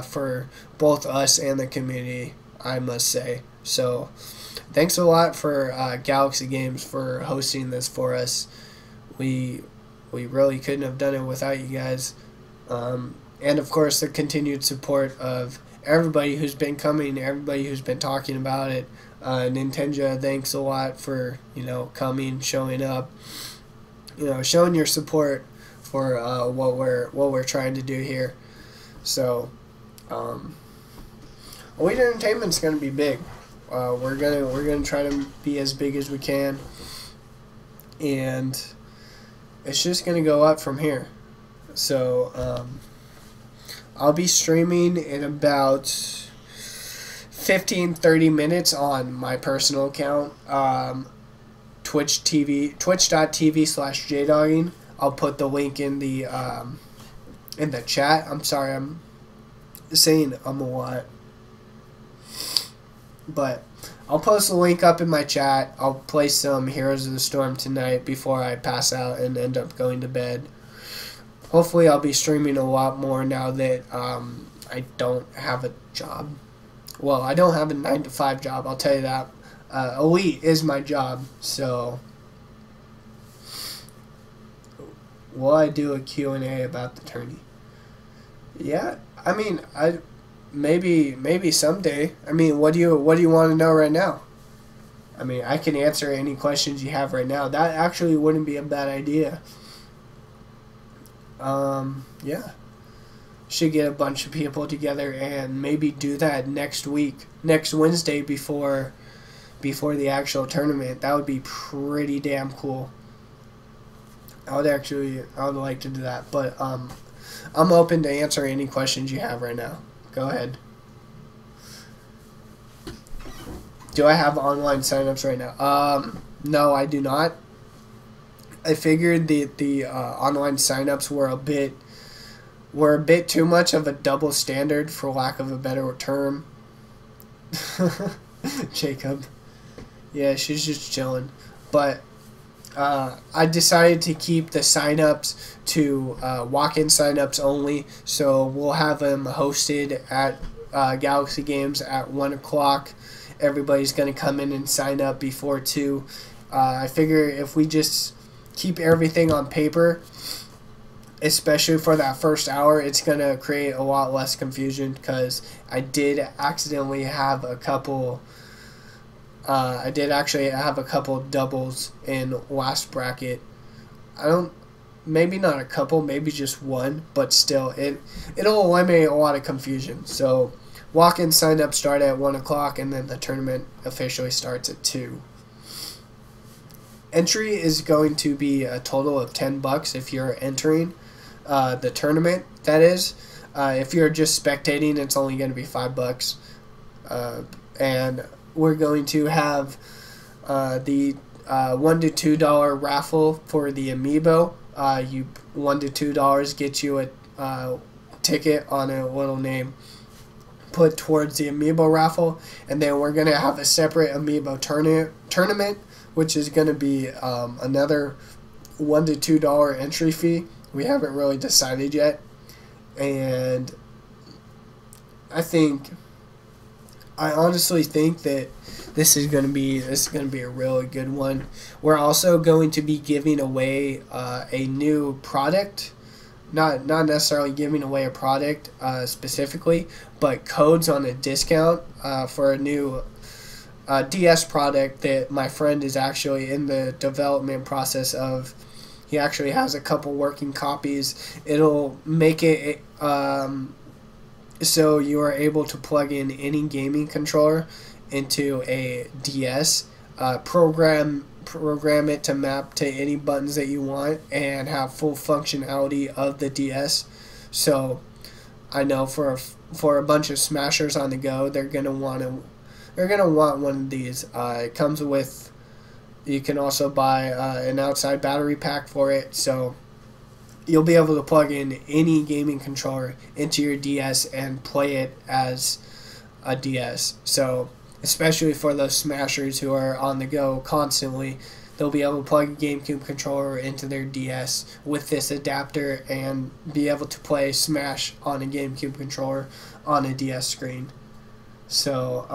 for both us and the community, I must say. So thanks a lot for Galaxy Games for hosting this for us. We really couldn't have done it without you guys, and of course the continued support of everybody who's been coming, everybody who's been talking about it. Nintendo, thanks a lot for coming, showing up, showing your support for what we're trying to do here. So, Elite Entertainment's gonna be big. We're gonna try to be as big as we can, and it's just gonna go up from here. So, I'll be streaming in about 15-30 minutes on my personal account, twitch.tv/jdogging. I'll put the link in the chat. I'm sorry, I'm saying a lot, but I'll post the link up in my chat. I'll play some Heroes of the Storm tonight before I pass out and end up going to bed. Hopefully I'll be streaming a lot more now that I don't have a job. Well, I don't have a 9-to-5 job, I'll tell you that. Elite is my job, so will I do a Q&A about the tourney? Yeah, I mean, maybe someday. I mean, what do you want to know right now? I mean, I can answer any questions you have right now. That actually wouldn't be a bad idea. Yeah. Should get a bunch of people together and maybe do that next week, next Wednesday before the actual tournament. That would be pretty damn cool. I would like to do that, but I'm open to answer any questions you have right now. Go ahead. Do I have online signups right now? No, I do not. I figured the online signups were a bit too much of a double standard, for lack of a better term. Jacob. Yeah, she's just chilling. But I decided to keep the signups to walk-in signups only. So we'll have them hosted at Galaxy Games at 1 o'clock. Everybody's going to come in and sign up before 2. I figure if we just keep everything on paper, especially for that first hour, it's going to create a lot less confusion, because I did accidentally have a couple doubles in last bracket. Maybe not a couple, maybe just one, but still, it'll eliminate a lot of confusion. So walk-in sign-ups start at 1 o'clock, and then the tournament officially starts at 2. Entry is going to be a total of $10 if you're entering the tournament, that is. If you're just spectating, it's only going to be $5. And we're going to have the $1 to $2 raffle for the amiibo. $1 to $2 gets you a ticket on a little name put towards the amiibo raffle, and then we're going to have a separate amiibo tournament, which is going to be another $1 to $2 entry fee. We haven't really decided yet, and I honestly think that this is going to be a really good one. We're also going to be giving away a new product. Not necessarily giving away a product specifically, but codes on a discount for a new DS product that my friend is actually in the development process of. He actually has a couple working copies. It'll make it so you are able to plug in any gaming controller into a DS, program it to map to any buttons that you want, and have full functionality of the DS. So I know for a bunch of smashers on the go, they're gonna want one of these. It comes with, you can also buy an outside battery pack for it, so you'll be able to plug in any gaming controller into your DS and play it as a DS. So especially for those smashers who are on the go constantly, they'll be able to plug a GameCube controller into their DS with this adapter and be able to play Smash on a GameCube controller on a DS screen. So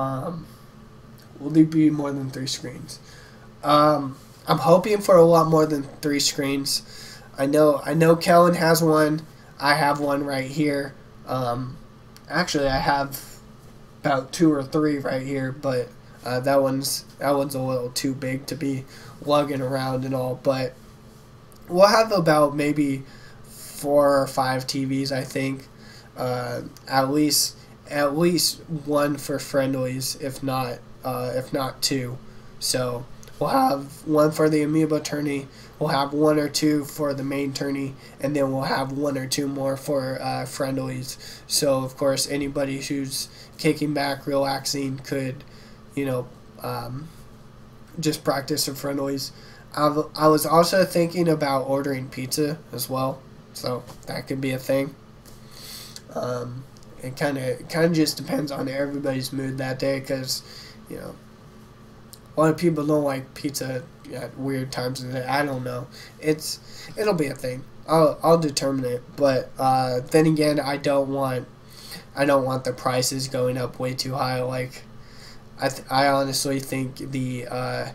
will there be more than 3 screens? I'm hoping for a lot more than 3 screens. I know Kellen has one. I have one right here. Actually, I have about 2 or 3 right here, but that one's a little too big to be lugging around and all. But we'll have about maybe 4 or 5 TVs, I think. At least one for friendlies, if not 2. So we'll have one for the Amiibo tourney, we'll have 1 or 2 for the main tourney, and then we'll have 1 or 2 more for friendlies. So of course, anybody who's kicking back, relaxing, could, you know, just practice some friendlies. I was also thinking about ordering pizza as well, so that could be a thing. It kind of just depends on everybody's mood that day, because, you know, a lot of people don't like pizza at weird times of the day. I don't know. It'll be a thing. I'll determine it. But then again, I don't want the prices going up way too high. Like, I honestly think the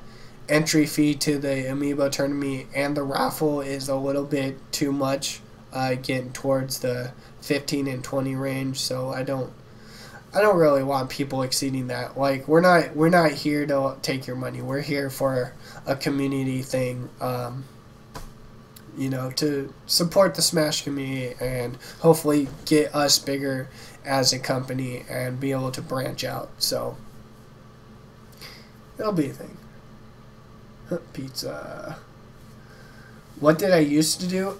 entry fee to the Amiibo tournament and the raffle is a little bit too much, getting towards the 15 and 20 range. So I don't really want people exceeding that. Like, we're not here to take your money. We're here for a community thing, you know, to support the Smash community and hopefully get us bigger as a company and be able to branch out. So it'll be a thing. Pizza. What did I used to do?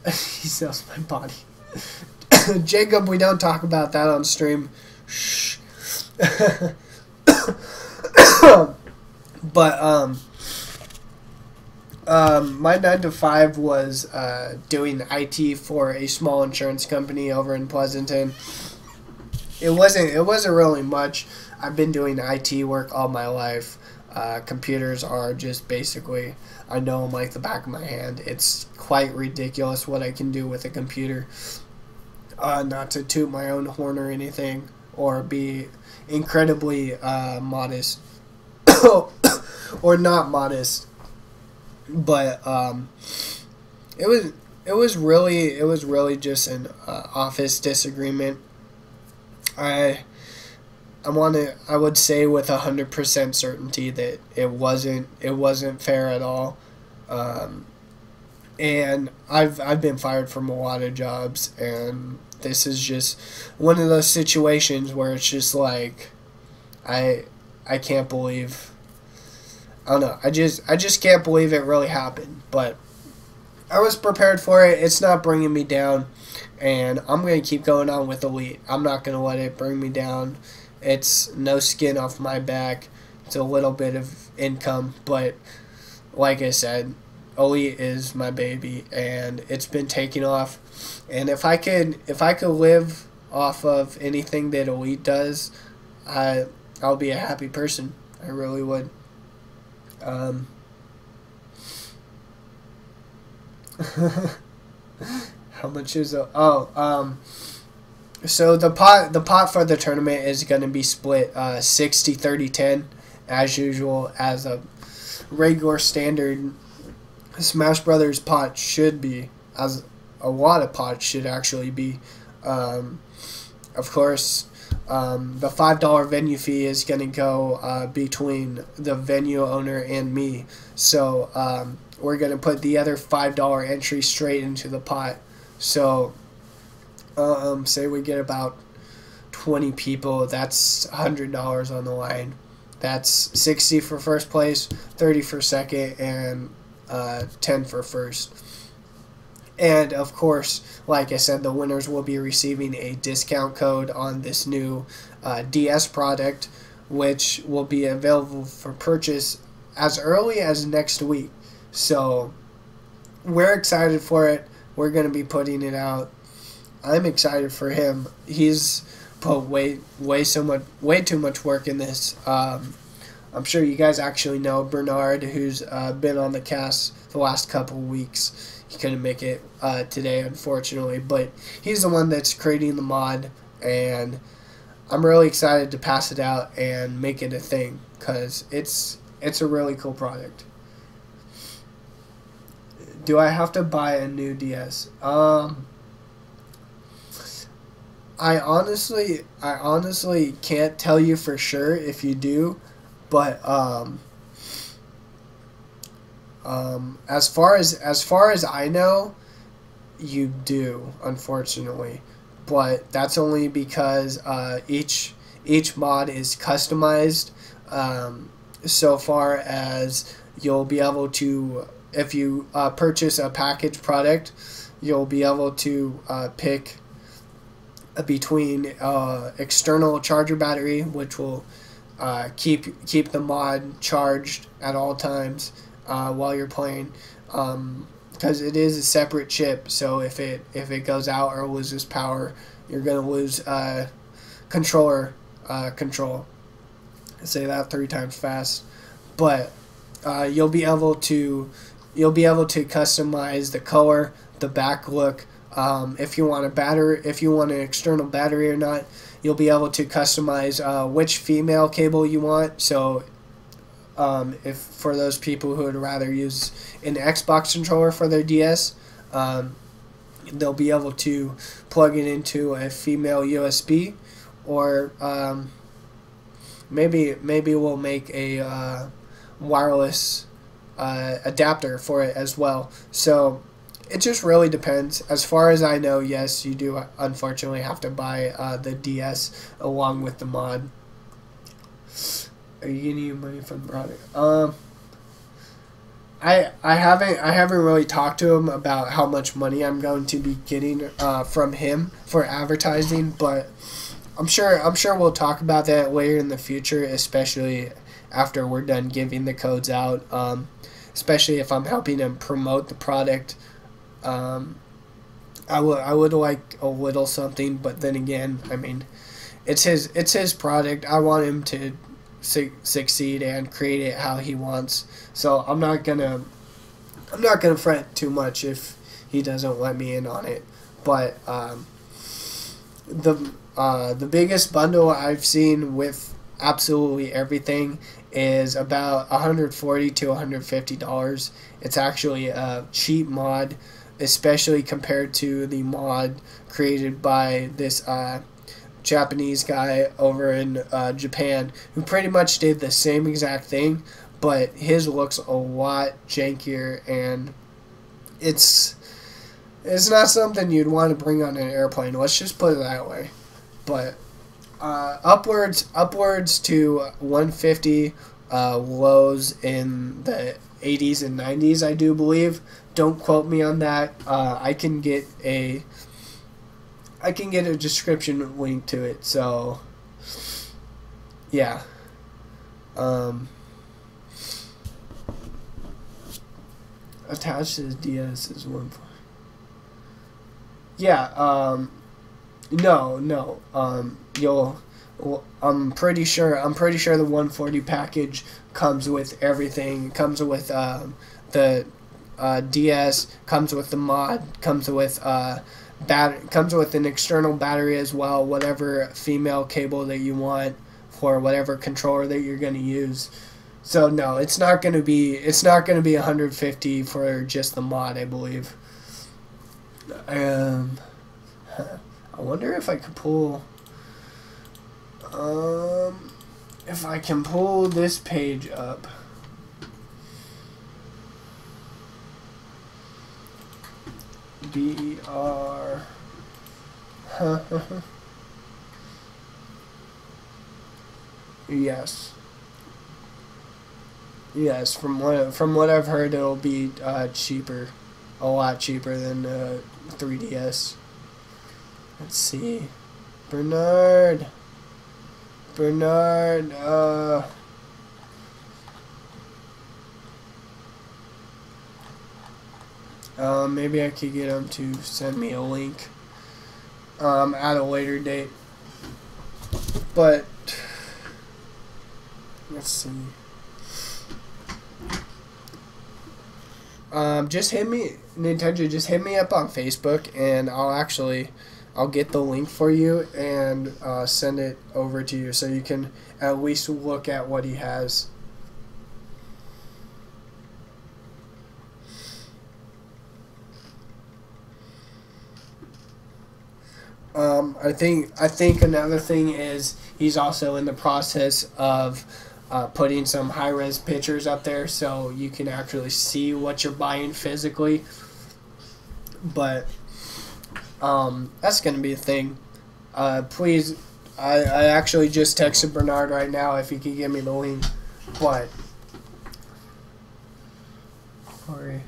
He sells my body. Jacob, we don't talk about that on stream. Shh. But my 9 to 5 was doing IT for a small insurance company over in Pleasanton. It wasn't really much. I've been doing IT work all my life. Computers are just basically, I know them like the back of my hand. It's quite ridiculous what I can do with a computer. Not to toot my own horn or anything, or be incredibly modest, or not modest, but it was really just an office disagreement. I would say with 100% certainty that it wasn't fair at all, and I've been fired from a lot of jobs, and this is just one of those situations where it's just like I can't believe, I don't know, I just can't believe it really happened. But I was prepared for it. It's not bringing me down, and I'm going to keep going on with Elite. I'm not going to let it bring me down. It's no skin off my back. It's a little bit of income, but like I said, Elite is my baby, and it's been taking off. And if I could live off of anything that Elite does, I'll be a happy person. I really would. How much is it? So the pot for the tournament is going to be split 60-30-10, as usual, as a regular standard Smash Brothers pot should be, as a lot of pots should actually be. Of course, the $5 venue fee is going to go between the venue owner and me. So we're going to put the other $5 entry straight into the pot. So say we get about 20 people, that's $100 on the line. That's 60 for first place, 30 for second, and 10 for first. And of course, like I said, the winners will be receiving a discount code on this new DS product, which will be available for purchase as early as next week. So we're excited for it. We're going to be putting it out. I'm excited for him. He's put way too much work in this. I'm sure you guys actually know Bernard, who's been on the cast the last couple weeks. He couldn't make it today, unfortunately, but he's the one that's creating the mod, and I'm really excited to pass it out and make it a thing, because it's a really cool product. Do I have to buy a new DS? I honestly can't tell you for sure if you do, but as far as I know, you do, unfortunately. But that's only because each mod is customized, so far as you'll be able to if you purchase a packaged product, you'll be able to pick between external charger battery, which will keep the mod charged at all times while you're playing, because it is a separate chip. So if it goes out or loses power, you're gonna lose controller control. I say that 3 times fast, but you'll be able to customize the color, the back look. If you want an external battery or not, you'll be able to customize which female cable you want. So if for those people who would rather use an Xbox controller for their DS, they'll be able to plug it into a female USB, or maybe we'll make a wireless adapter for it as well. So it just really depends. As far as I know, yes, you do unfortunately have to buy the DS along with the mod. Are you gonna need money from the product? I haven't really talked to him about how much money I'm going to be getting from him for advertising, but I'm sure we'll talk about that later in the future, especially after we're done giving the codes out. Especially if I'm helping him promote the product. I would like a little something, but then again, I mean, it's his product. I want him to succeed and create it how he wants. So I'm not gonna fret too much if he doesn't let me in on it. But the biggest bundle I've seen with absolutely everything is about $140 to $150. It's actually a cheap mod, especially compared to the mod created by this Japanese guy over in Japan, who pretty much did the same exact thing, but his looks a lot jankier, and it's not something you'd want to bring on an airplane. Let's just put it that way. But upwards to 150, lows in the 80s and 90s, I do believe. Don't quote me on that. I can get a description link to it. So yeah. Attached to the DS is one. Yeah. No. I'm pretty sure the 140 package comes with everything. Comes with the DS, comes with the mod, comes with comes with an external battery as well, whatever female cable that you want for whatever controller that you're going to use. So no, it's not going to be 150 for just the mod, I believe. I wonder if I could pull if I can pull this page up. BR. Yes. Yes, from what I've heard, it'll be cheaper, a lot cheaper than 3DS. Let's see, Bernard. Maybe I could get him to send me a link at a later date. But let's see. Just hit me, Nintendo. Just hit me up on Facebook, and I'll get the link for you and send it over to you so you can at least look at what he has. I think another thing is he's also in the process of putting some high-res pictures up there so you can actually see what you're buying physically. But that's going to be a thing. Please, I actually just texted Bernard right now if he could give me the link. But Corey.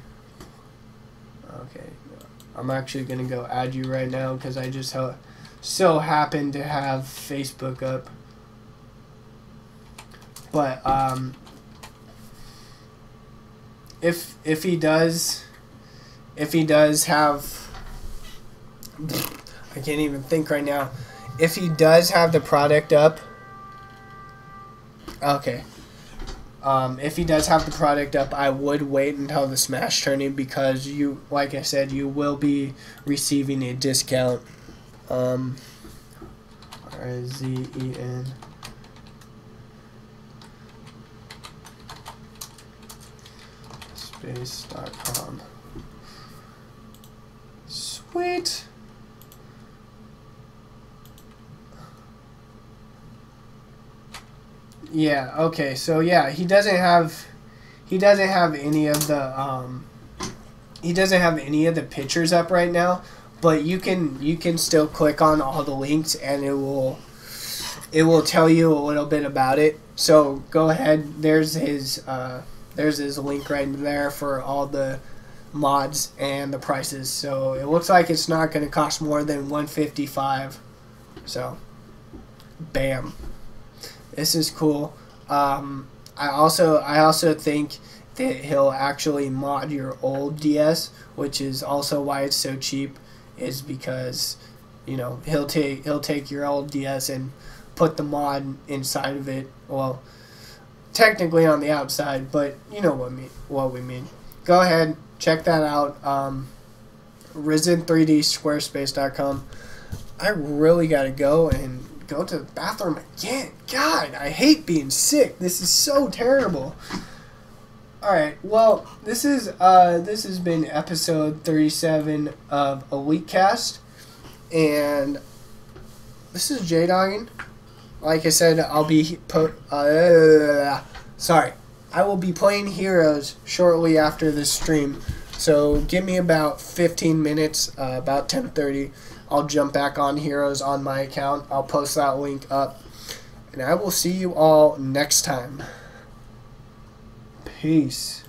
Okay. I'm actually going to go add you right now because I just so happen to have Facebook up. But if he does have, I can't even think right now. If he does have the product up, okay. If he does have the product up, I would wait until the Smash tourney because you, like I said, you will be receiving a discount. RZEN. Space.com. Sweet. Yeah, okay. So yeah, he doesn't have any of the pictures up right now, but you can still click on all the links and it will tell you a little bit about it. So go ahead, there's his link right there for all the mods and the prices. So it looks like it's not going to cost more than $155. So bam. This is cool. I also think that he'll actually mod your old DS, which is also why it's so cheap, is because, you know, he'll take your old DS and put the mod inside of it. Well, technically on the outside, but you know what we mean. Go ahead, check that out. Risen3dsquarespace.com. I really gotta go and go to the bathroom again. God, I hate being sick. This is so terrible. Alright, well, this has been episode 37 of EliteCast, and this is J-Dogging. Like I said, I will be playing Heroes shortly after this stream, so give me about 15 minutes, about 10:30. I'll jump back on Heroes on my account. I'll post that link up. And I will see you all next time. Peace.